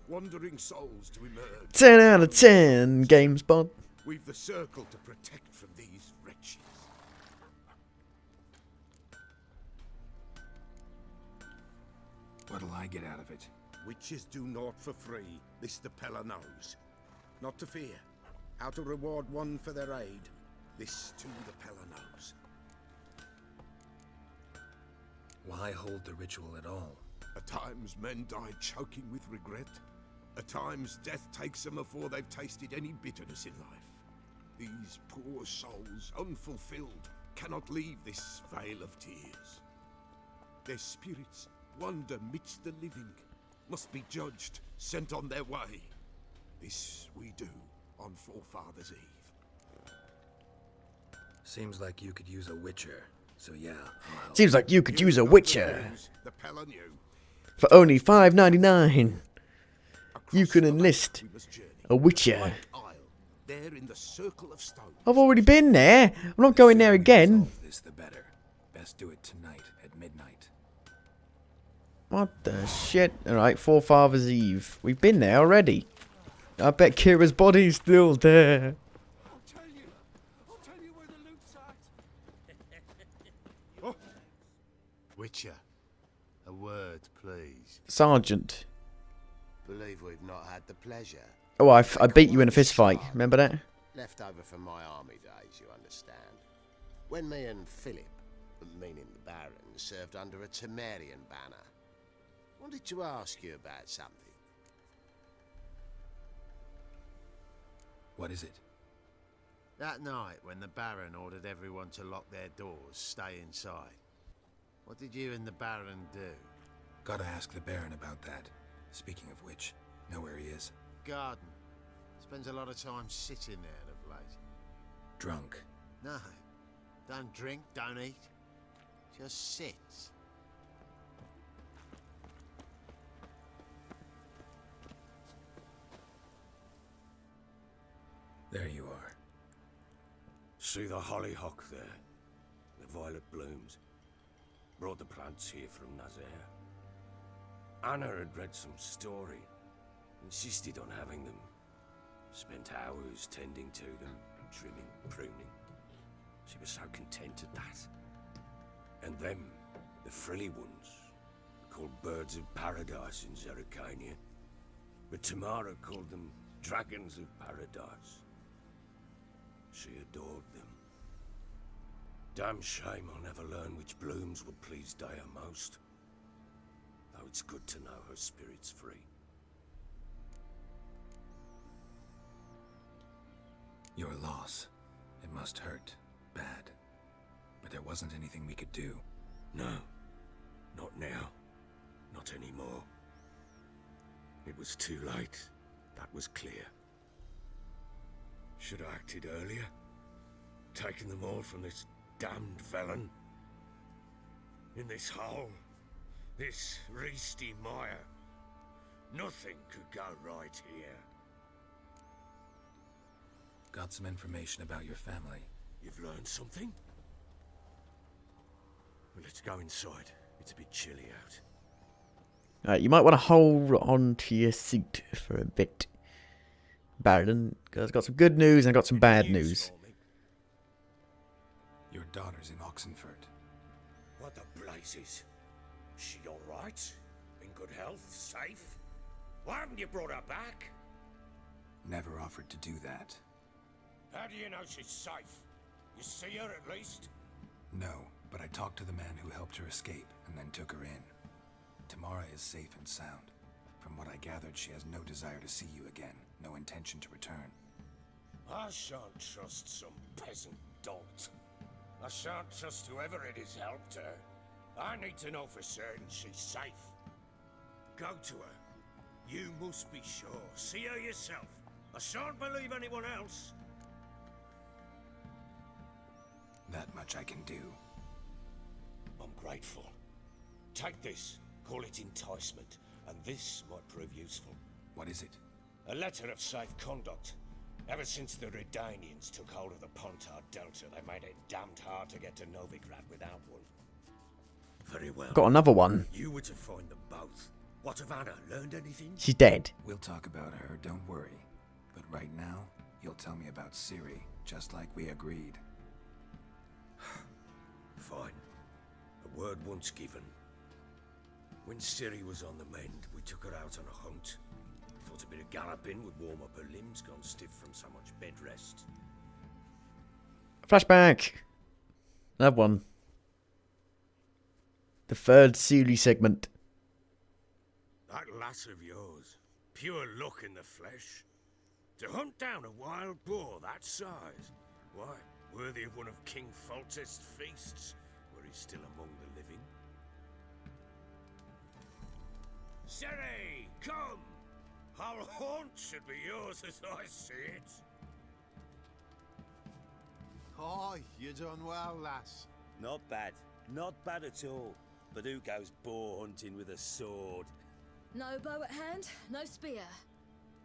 Wandering souls to emerge. 10 out of 10, GameSpot. We've the circle to protect from these wretches. What'll I get out of it? Witches do naught for free, this the Pella knows. Not to fear. How to reward one for their aid, this too the Pella knows. Why hold the ritual at all? At times men die choking with regret. At times death takes them before they've tasted any bitterness in life. These poor souls, unfulfilled, cannot leave this vale of tears. Their spirits wander midst the living, must be judged, sent on their way. This we do on Forefathers' Eve. Seems like you could use a witcher, so yeah, I'll help. Seems like you could use a Witcher. The Pella knew. For only $5.99, you Across can the land enlist we must journey. a Witcher. White Isle, there in the circle of stone. I've already been there. I'm not going there again. Resolve this, the better. Best do it tonight at midnight. What the shit? Alright, Forefathers' Eve. We've been there already. I bet Kira's body's still there. I'll tell you where the loot's at. Oh, Witcher, a word, please. Sergeant. Believe we've not had the pleasure. Oh, I beat you in a fist fight. Remember that? Left over from my army days, you understand. When me and Philip, meaning the Baron, served under a Temerian banner. Wanted to ask you about something. What is it? That night when the Baron ordered everyone to lock their doors, stay inside. What did you and the Baron do? Gotta ask the Baron about that. Speaking of which, know where he is? Garden. Spends a lot of time sitting there of late. Drunk. No. Don't drink, don't eat. Just sits. There you are. See the hollyhock there? The violet blooms. Brought the plants here from Nazaire. Anna had read some story. Insisted on having them. Spent hours tending to them, trimming, pruning. She was so content at that. And them, the frilly ones, called birds of paradise in Zerrikania. But Tamara called them dragons of paradise. She adored them. Damn shame I'll never learn which blooms would please Dea most. Though it's good to know her spirit's free. Your loss. It must hurt. Bad. But there wasn't anything we could do. No. Not now. Not anymore. It was too late. That was clear. Should have acted earlier. Taken them all from this damned felon. In this hole. This Reesty mire. Nothing could go right here. Got some information about your family. You've learned something? Well, let's go inside. It's a bit chilly out. Alright, you might want to hold on to your seat for a bit, Baron, because I've got some good news and I've got some bad news. Your daughter's in Oxenford. What the blazes? She alright? In good health? Safe? Why haven't you brought her back? Never offered to do that. How do you know she's safe? You see her at least? No, but I talked to the man who helped her escape and then took her in. Tamara is safe and sound. From what I gathered, she has no desire to see you again, no intention to return. I shan't trust some peasant dolt. I shan't trust whoever it is helped her. I need to know for certain she's safe. Go to her. You must be sure. See her yourself. I shan't believe anyone else. That much I can do. I'm grateful. Take this. Call it enticement. And this might prove useful. What is it? A letter of safe conduct. Ever since the Redanians took hold of the Pontard Delta, they made it damned hard to get to Novigrad without one. Very well. Got another one. You were to find them both. What of Anna? Learned anything? She's dead. We'll talk about her, don't worry. But right now, you'll tell me about Ciri, just like we agreed. Fine. A word once given. When Ciri was on the mend, we took her out on a hunt. Thought a bit of galloping would warm up her limbs, gone stiff from so much bed rest. Flashback. Another one. The third Ciri segment. That lass of yours, pure luck in the flesh. To hunt down a wild boar that size, why, worthy of one of King Foltest's feasts, where he's still among the living. Ciri, come! Our haunt should be yours as I see it. Oh, you done well, lass. Not bad. Not bad at all. But who goes boar hunting with a sword? No bow at hand, no spear.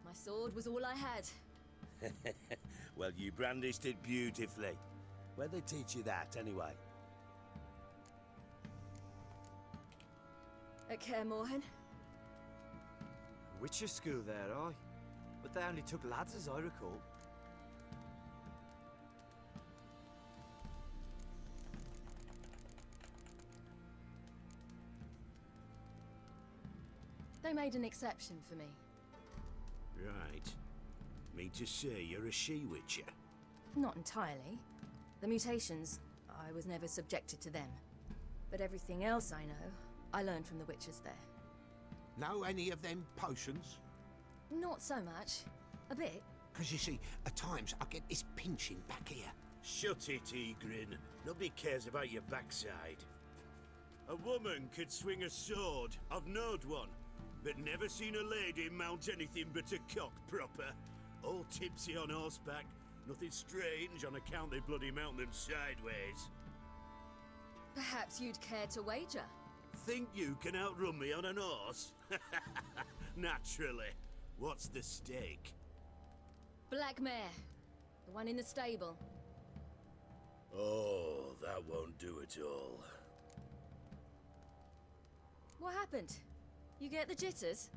My sword was all I had. Well, you brandished it beautifully. Where'd they teach you that, anyway? At Kaer Morhen. Witcher school there, aye. But they only took lads, as I recall. They made an exception for me. Right. Mean to say you're a she-witcher? Not entirely. The mutations, I was never subjected to them. But everything else I know, I learned from the witches there. Know any of them potions? Not so much. A bit. Because you see, at times I get this pinching back here. Shut it, Egrin. Nobody cares about your backside. A woman could swing a sword. I've knowed one. But never seen a lady mount anything but a cock proper. All tipsy on horseback. Nothing strange on account they bloody mount them sideways. Perhaps you'd care to wager? Think you can outrun me on an horse? Naturally. What's the stake? Black mare. The one in the stable. Oh, that won't do it all. What happened? You get the jitters?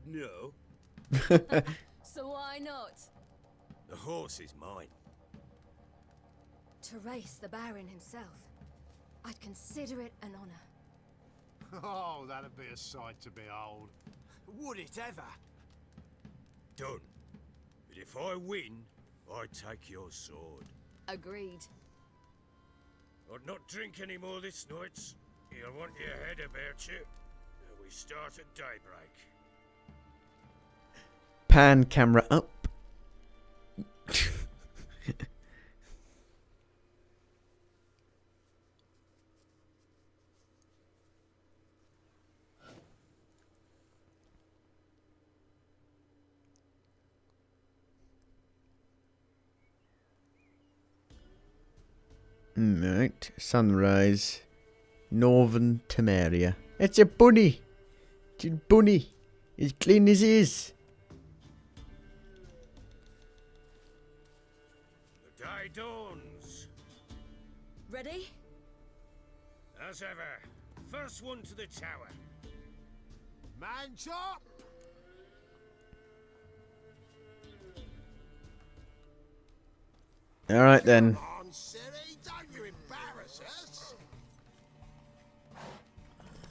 No. So why not? The horse is mine. To race the Baron himself. I'd consider it an honor. Oh, that'd be a sight to behold. Would it ever? Done. But if I win, I take your sword. Agreed. I'd not drink any more this night. You'll want your head about you. We start at daybreak. Pan camera up. Right, sunrise. Northern Temeria. It's a bunny. It's a bunny. As clean as is. The day dawns. Ready? As ever, first one to the tower. Man chop! Alright then. Come on, Siri, don't you embarrass us.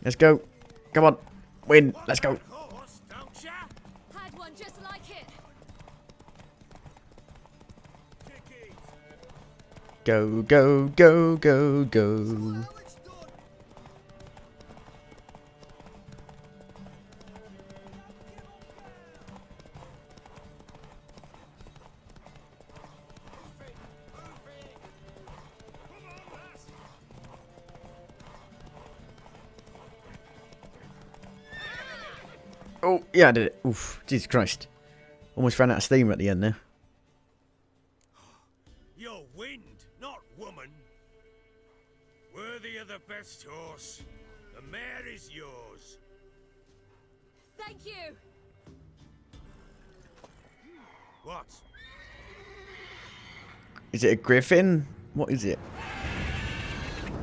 Let's go. Come on. Win. Let's go. Horse, don't ya? Had one just like it. Kick it. Go, go, go, go, go. Oh, yeah, I did it. Oof. Jesus Christ. Almost ran out of steam at the end there. You're wind, not woman. Worthy of the best horse. The mare is yours. Thank you. What? Is it a griffin? What is it?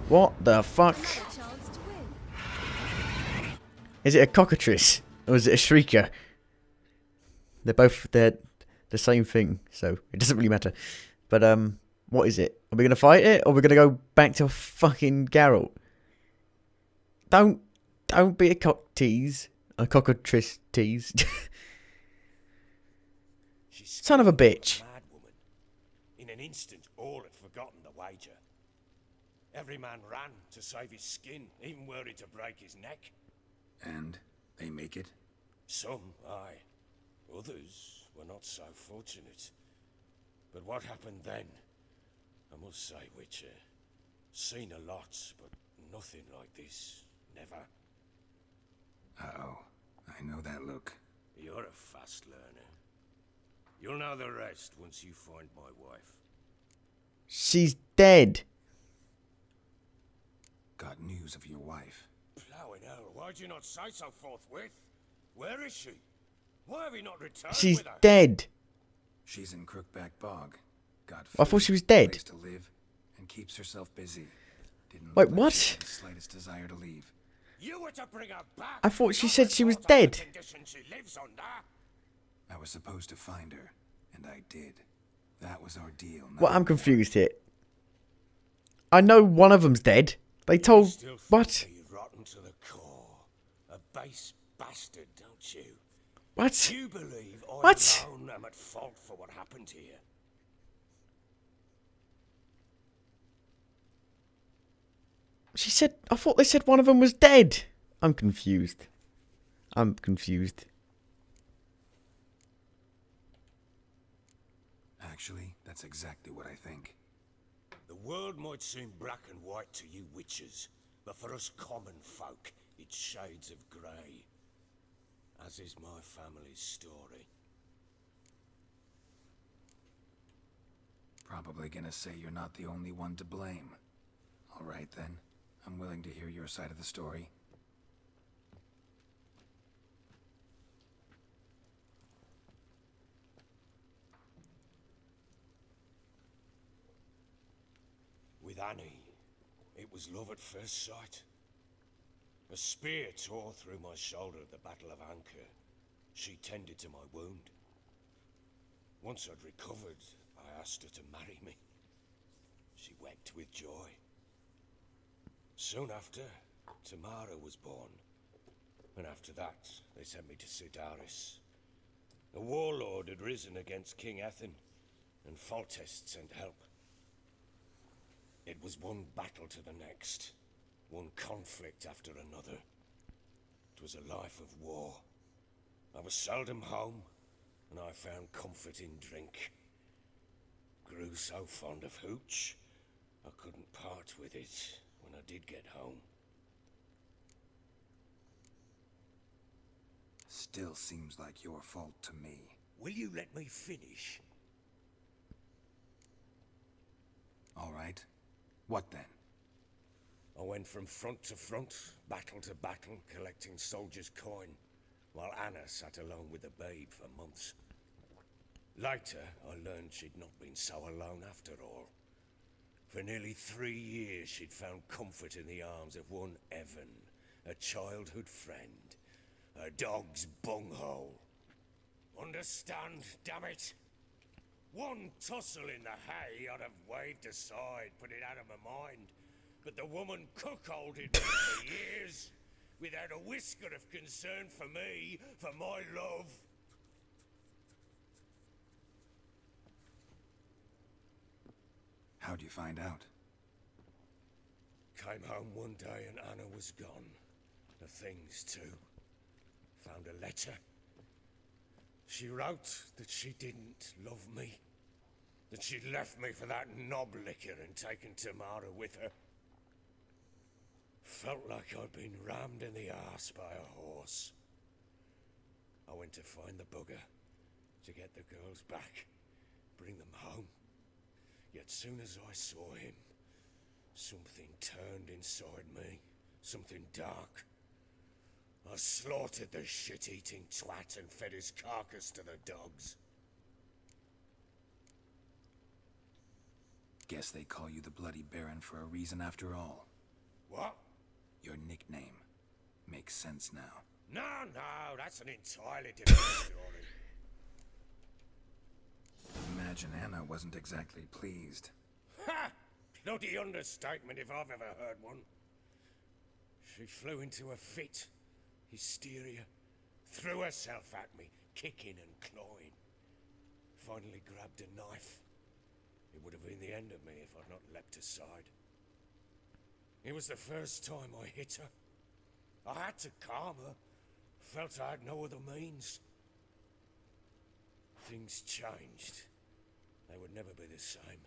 What the fuck? Another chance to win. Is it a cockatrice? Or is it a shrieker? They're the same thing, so it doesn't really matter. But what is it? Are we gonna fight it, or are we gonna go back to fucking Geralt? Don't be a cock tease, a cockatrice tease. Son of a bitch. Mad woman. In an instant, all had forgotten the wager. Every man ran to save his skin, even worried to break his neck. And they make it? Some, aye. Others were not so fortunate. But what happened then? I must say, Witcher, seen a lot, but nothing like this. Never. Uh-oh. I know that look. You're a fast learner. You'll know the rest once you find my wife. She's dead. Got news of your wife. Plowing hell, why'd you not say so forthwith? Where is she? Why have you not returned She's with her? dead. She's in Crookback Bog. Got I thought food, she was dead. place to live, and keeps herself busy. Didn't Wait, look like what? she had the slightest desire to leave. You were to bring her back. I thought she not said she was report on the dead. condition she lives under. I was supposed to find her, and I did. That was our deal. Well, I'm nothing more. confused here. I know one of them's dead. They told Still what? think me rotten to the core. A base bastard, don't you? What? You believe I What? alone am at fault for what happened here? She said. I thought they said one of them was dead. I'm confused. I'm confused. Actually, that's exactly what I think. The world might seem black and white to you witches, but for us common folk, it's shades of grey. As is my family's story. Probably gonna say you're not the only one to blame. All right then. I'm willing to hear your side of the story. With Annie, it was love at first sight. A spear tore through my shoulder at the Battle of Anchor. She tended to my wound. Once I'd recovered, I asked her to marry me. She wept with joy. Soon after, Tamara was born. And after that, they sent me to Sidaris. A warlord had risen against King Ethan, and Foltest sent help. It was one battle to the next, one conflict after another. It was a life of war. I was seldom home, and I found comfort in drink. Grew so fond of hooch, I couldn't part with it when I did get home. Still seems like your fault to me. Will you let me finish? All right. What then? I went from front to front, battle to battle, collecting soldiers' coin, while Anna sat alone with the babe for months. Later, I learned she'd not been so alone after all. For nearly 3 years, she'd found comfort in the arms of one Evan, a childhood friend, a dog's bunghole. Understand, damn it? One tussle in the hay I'd have waved aside, put it out of my mind. But the woman cuckolded me for years, without a whisker of concern for me, for my love. How'd you find out? Came home one day and Anna was gone. The things too. Found a letter. She wrote that she didn't love me. That she'd left me for that knob licker and taken Tamara with her. Felt like I'd been rammed in the arse by a horse. I went to find the bugger, to get the girls back, bring them home. Yet soon as I saw him, something turned inside me, something dark. I slaughtered the shit-eating twat and fed his carcass to the dogs. Guess they call you the Bloody Baron for a reason after all. What? Your nickname. Makes sense now. No, that's an entirely different story. Imagine Anna wasn't exactly pleased. Ha! Bloody understatement if I've ever heard one. She flew into a fit. Hysteria. Threw herself at me, kicking and clawing. Finally grabbed a knife. It would have been the end of me if I'd not leapt aside. It was the first time I hit her. I had to calm her. Felt I had no other means. Things changed. They would never be the same.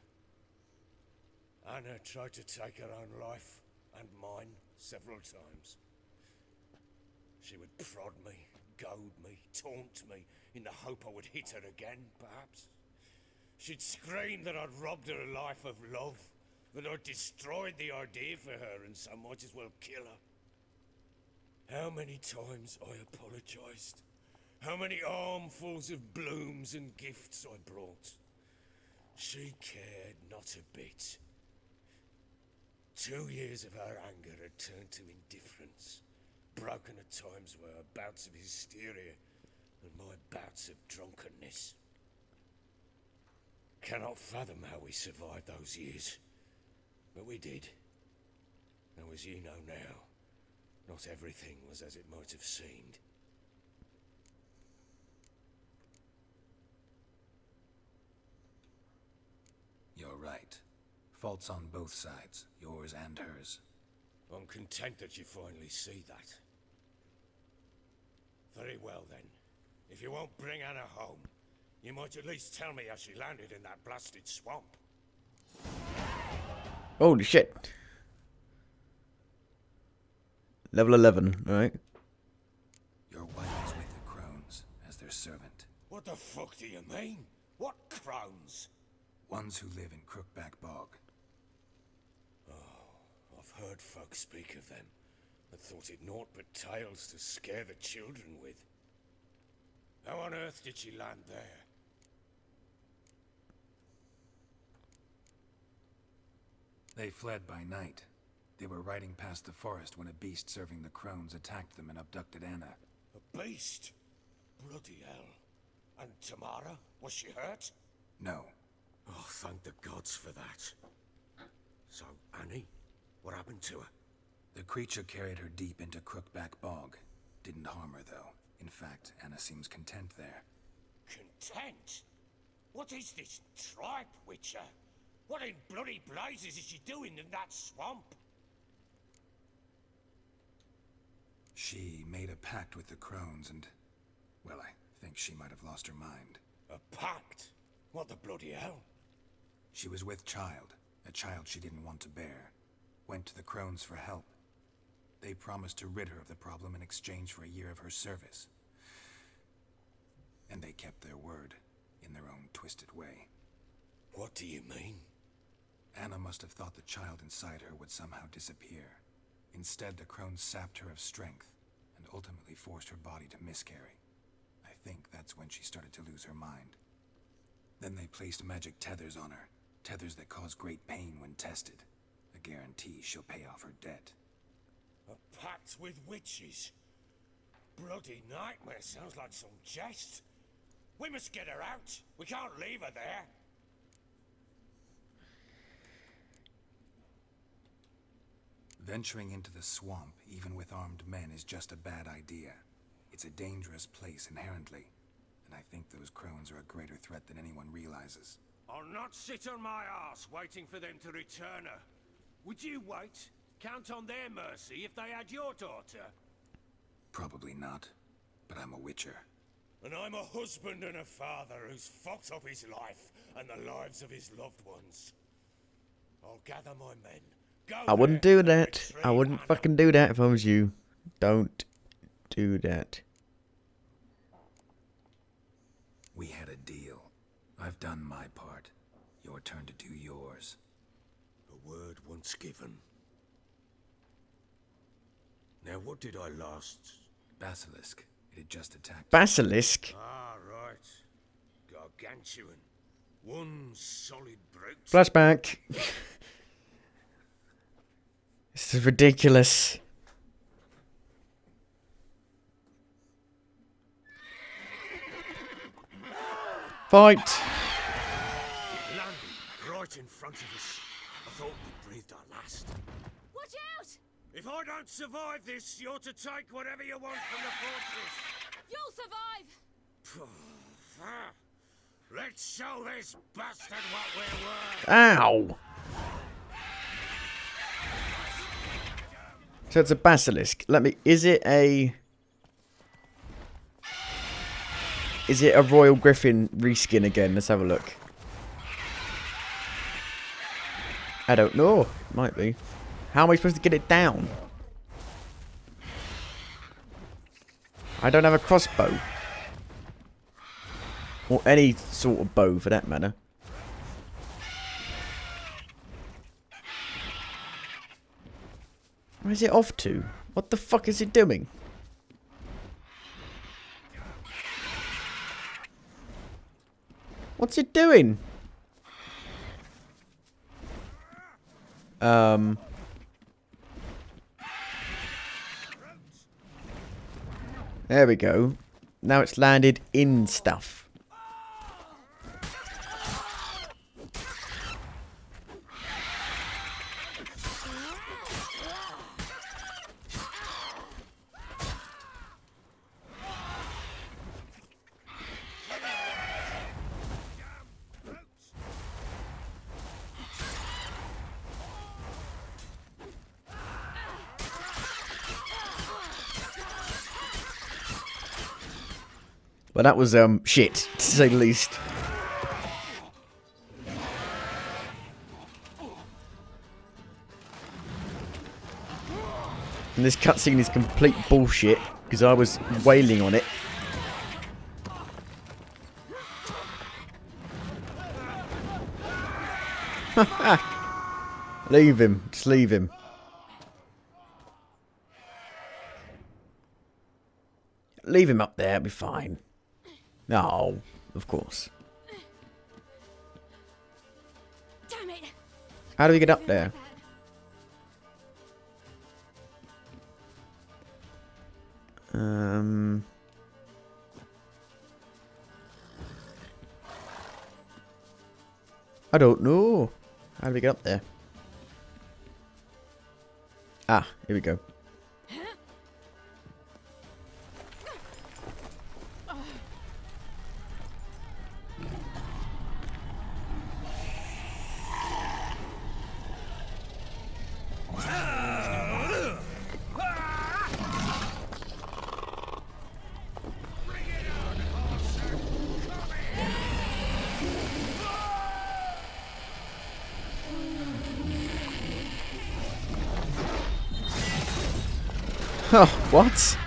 Anna tried to take her own life, and mine, several times. She would prod me, goad me, taunt me, in the hope I would hit her again, perhaps. She'd scream that I'd robbed her life of love, that I'd destroyed the idea for her, and so might as well kill her. How many times I apologized. How many armfuls of blooms and gifts I brought. She cared not a bit. 2 years of her anger had turned to indifference, broken at times by her bouts of hysteria and my bouts of drunkenness. Cannot fathom how we survived those years, but we did. Now, as you know now, not everything was as it might have seemed. You're right. Faults on both sides, yours and hers. I'm content that you finally see that. Very well then. If you won't bring Anna home, you might at least tell me how she landed in that blasted swamp. Holy shit. Level 11, alright. Your wife is with the Crones, as their servant. What the fuck do you mean? What crones? Ones who live in Crookback Bog. Oh, I've heard folk speak of them, but thought it naught but tales to scare the children with. How on earth did she land there? They fled by night. They were riding past the forest when a beast serving the Crones attacked them and abducted Anna. A beast? Bloody hell. And Tamara? Was she hurt? No. Oh, thank the gods for that. So, Annie? What happened to her? The creature carried her deep into Crookback Bog. Didn't harm her, though. In fact, Anna seems content there. Content? What is this tripe, Witcher? What in bloody blazes is she doing in that swamp? She made a pact with the Crones and... well, I think she might have lost her mind. A pact? What the bloody hell? She was with child, a child she didn't want to bear. Went to the Crones for help. They promised to rid her of the problem in exchange for a year of her service. And they kept their word, in their own twisted way. What do you mean? Anna must have thought the child inside her would somehow disappear. Instead, the crones sapped her of strength and ultimately forced her body to miscarry. I think that's when she started to lose her mind. Then they placed magic tethers on her, tethers that cause great pain when tested. A guarantee she'll pay off her debt. A pact with witches? Bloody nightmare, sounds like some jest. We must get her out. We can't leave her there. Venturing into the swamp, even with armed men, is just a bad idea. It's a dangerous place inherently, and I think those crones are a greater threat than anyone realizes. I'll not sit on my arse waiting for them to return her. Would you wait? Count on their mercy if they had your daughter? Probably not, but I'm a witcher. And I'm a husband and a father who's fucked up his life and the lives of his loved ones. I'll gather my men. I wouldn't do that. I wouldn't fucking do that if I was you. Don't do that. We had a deal. I've done my part. Your turn to do yours. A word once given. Now what did I last... Basilisk. It had just attacked. Basilisk? Ah, right. Gargantuan. One solid brute. Flashback. This is ridiculous. Fight! Landed right in front of us. I thought we breathed our last. Watch out! If I don't survive this, you're to take whatever you want from the fortress. You'll survive! Let's show this bastard what we're worth. Ow! So it's a basilisk. Is it a Royal Griffin reskin again? Let's have a look. I don't know. It might be. How am I supposed to get it down? I don't have a crossbow. Or any sort of bow for that matter. Where is it off to? What the fuck is it doing? What's it doing? There we go. Now it's landed in stuff. But that was shit, to say the least. And this cutscene is complete bullshit because I was wailing on it. Leave him, just leave him. Leave him up there, it'll be fine. No, of course. Damn it! How do we get up there? I don't know. How do we get up there? Ah, here we go. Oh, what?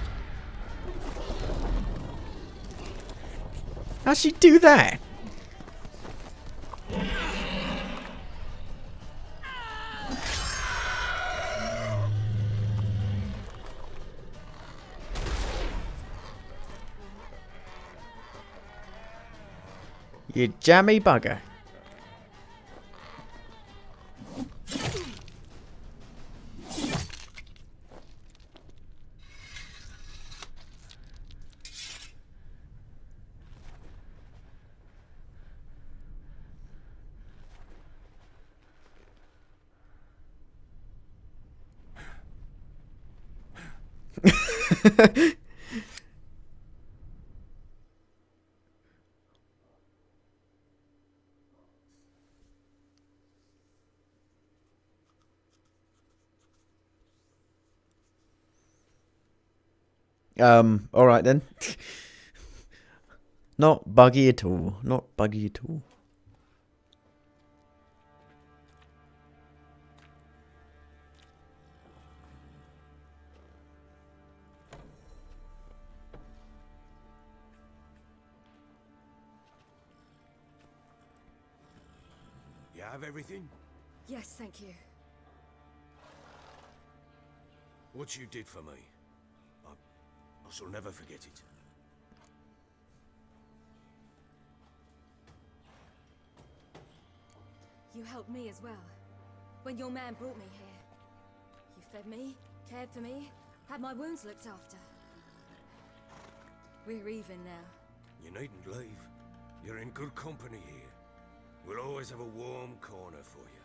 How'd she do that? You jammy bugger. Alright then. Not buggy at all. Not buggy at all. You have everything? Yes, thank you. What you did for me, I shall never forget it. You helped me as well. When your man brought me here. You fed me, cared for me, had my wounds looked after. We're even now. You needn't leave. You're in good company here. We'll always have a warm corner for you.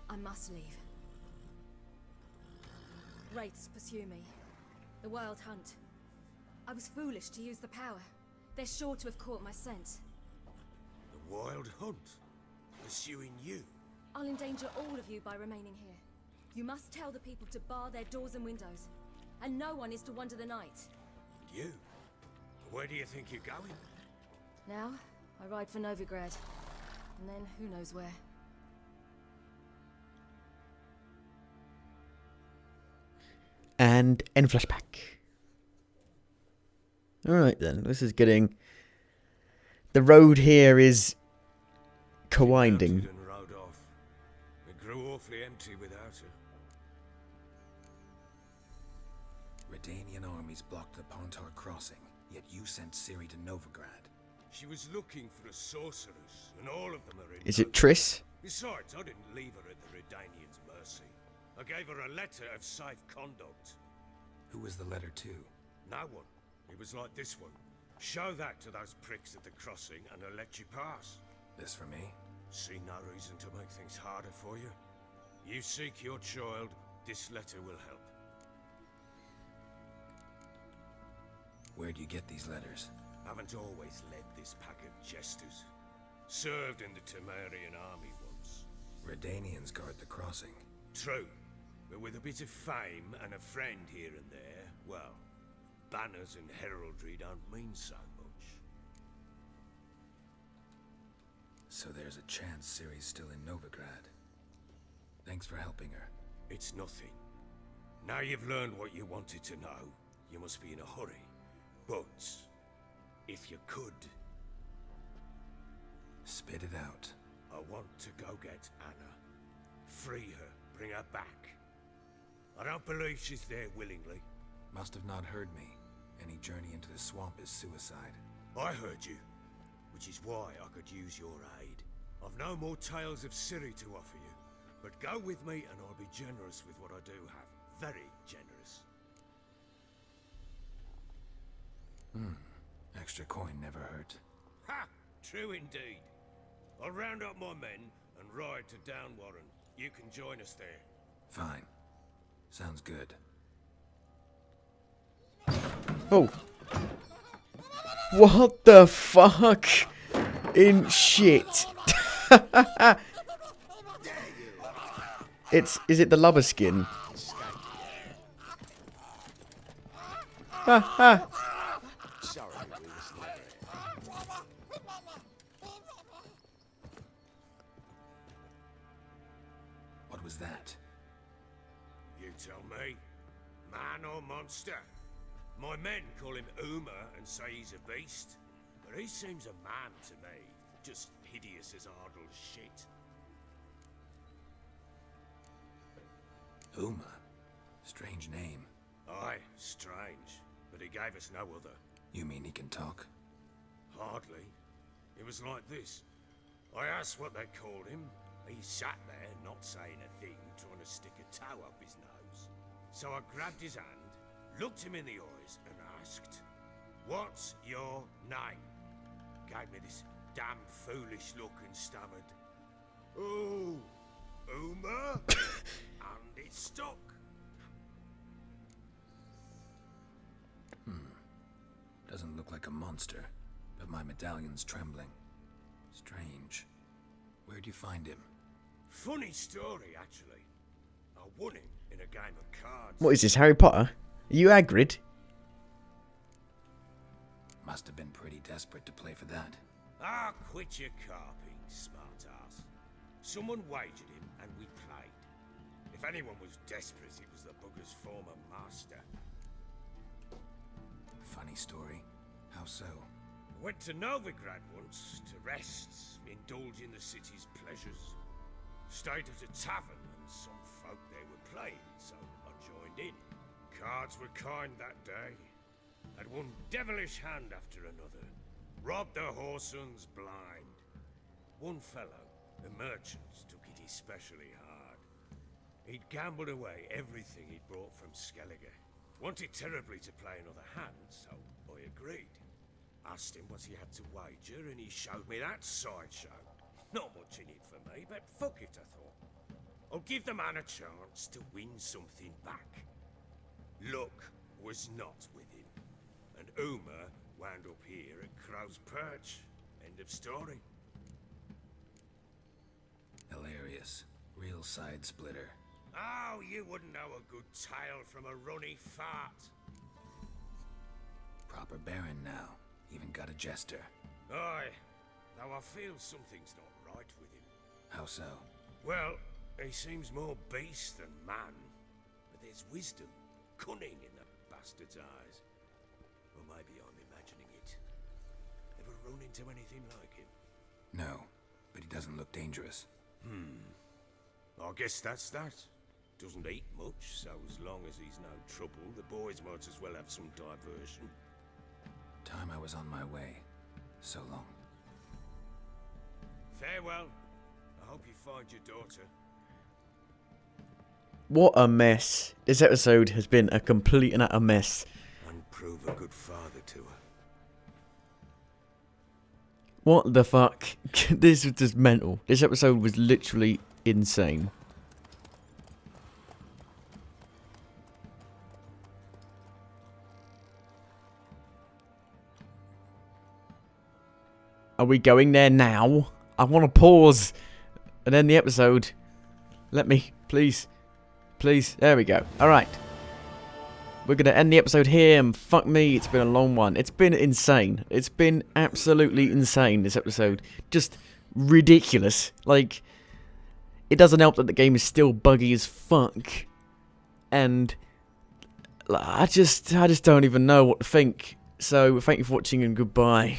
I must leave. Wraiths pursue me. The Wild Hunt. I was foolish to use the power. They're sure to have caught my scent. The Wild Hunt? Pursuing you? I'll endanger all of you by remaining here. You must tell the people to bar their doors and windows. And no one is to wander the night. You? Where do you think you're going? Now, I ride for Novigrad. And then who knows where. And end flashback. Alright then, this is getting... The road here is... co-winding. And rode off. It grew awfully empty without her. Redanian armies blocked the Pontar crossing, yet you sent Ciri to Novigrad. She was looking for the sorcerers, and all of them are in. Is it Triss? Besides, I didn't leave her at the Redanians' mercy. I gave her a letter of safe conduct. Who was the letter to? No one. It was like this one. Show that to those pricks at the crossing and they'll let you pass. This for me? See no reason to make things harder for you. You seek your child, this letter will help. Where'd you get these letters? Haven't always led this pack of jesters. Served in the Temerian army once. Redanians guard the crossing. True. But with a bit of fame and a friend here and there, well, banners and heraldry don't mean so much. So there's a chance Ciri's still in Novigrad. Thanks for helping her. It's nothing. Now you've learned what you wanted to know, you must be in a hurry. But, if you could... Spit it out. I want to go get Anna. Free her, bring her back. I don't believe she's there willingly. Must have not heard me. Any journey into the swamp is suicide. I heard you, which is why I could use your aid. I've no more tales of Ciri to offer you, but go with me and I'll be generous with what I do have. Very generous. Extra coin never hurt. Ha! True indeed. I'll round up my men and ride to Downwarren. You can join us there. Fine. Sounds good. Oh. What the fuck? In shit. Is it the lubber skin? Ha ha. What was that? You tell me. Man or monster? My men call him Uma and say he's a beast. But he seems a man to me. Just hideous as Ardle's shit. Uma? Strange name. Aye, strange. But he gave us no other. You mean he can talk? Hardly. It was like this. I asked what they called him. He sat there, not saying a thing, trying to stick a toe up his nose. So I grabbed his hand, looked him in the eyes, and asked, "What's your name?" Gave me this damn foolish look and stammered, "Oh, Uma?" And it stuck. Doesn't look like a monster, but my medallion's trembling. Strange. Where'd you find him? Funny story, actually. I won him in a game of cards. What is this, Harry Potter? Are you Hagrid? Must have been pretty desperate to play for that. Ah, quit your carping, smartass. Someone wagered him, and we played. If anyone was desperate, it was the bugger's former master. Funny story. How so? Went to Novigrad once to rest, indulge in the city's pleasures. Stayed at a tavern, and some folk there were playing, so I joined in. Cards were kind that day. Had one devilish hand after another. Robbed the whoresun's blind. One fellow, a merchant, took it especially hard. He'd gambled away everything he'd brought from Skellige. Wanted terribly to play another hand, so I agreed. Asked him what he had to wager, and he showed me that sideshow. Not much in it for me, but fuck it, I thought. I'll give the man a chance to win something back. Luck was not with him, and Uma wound up here at Crow's Perch. End of story. Hilarious. Real side splitter. Oh, you wouldn't know a good tale from a runny fart. Proper baron now. Even got a jester. Aye, though I feel something's not right with him. How so? Well, he seems more beast than man. But there's wisdom, cunning in the bastard's eyes. Or maybe I'm imagining it. Ever run into anything like him? No, but he doesn't look dangerous. I guess that's that. Doesn't eat much, so as long as he's no trouble, the boys might as well have some diversion. Time I was on my way. So long. Farewell. I hope you find your daughter. What a mess. This episode has been a complete and utter mess. And prove a good father to her. What the fuck? This was just mental. This episode was literally insane. Are we going there now? I want to pause and end the episode. Let me, please. Please. There we go. Alright. We're going to end the episode here, and fuck me, it's been a long one. It's been insane. It's been absolutely insane, this episode. Just ridiculous. Like, it doesn't help that the game is still buggy as fuck. And I just don't even know what to think. So, thank you for watching, and goodbye.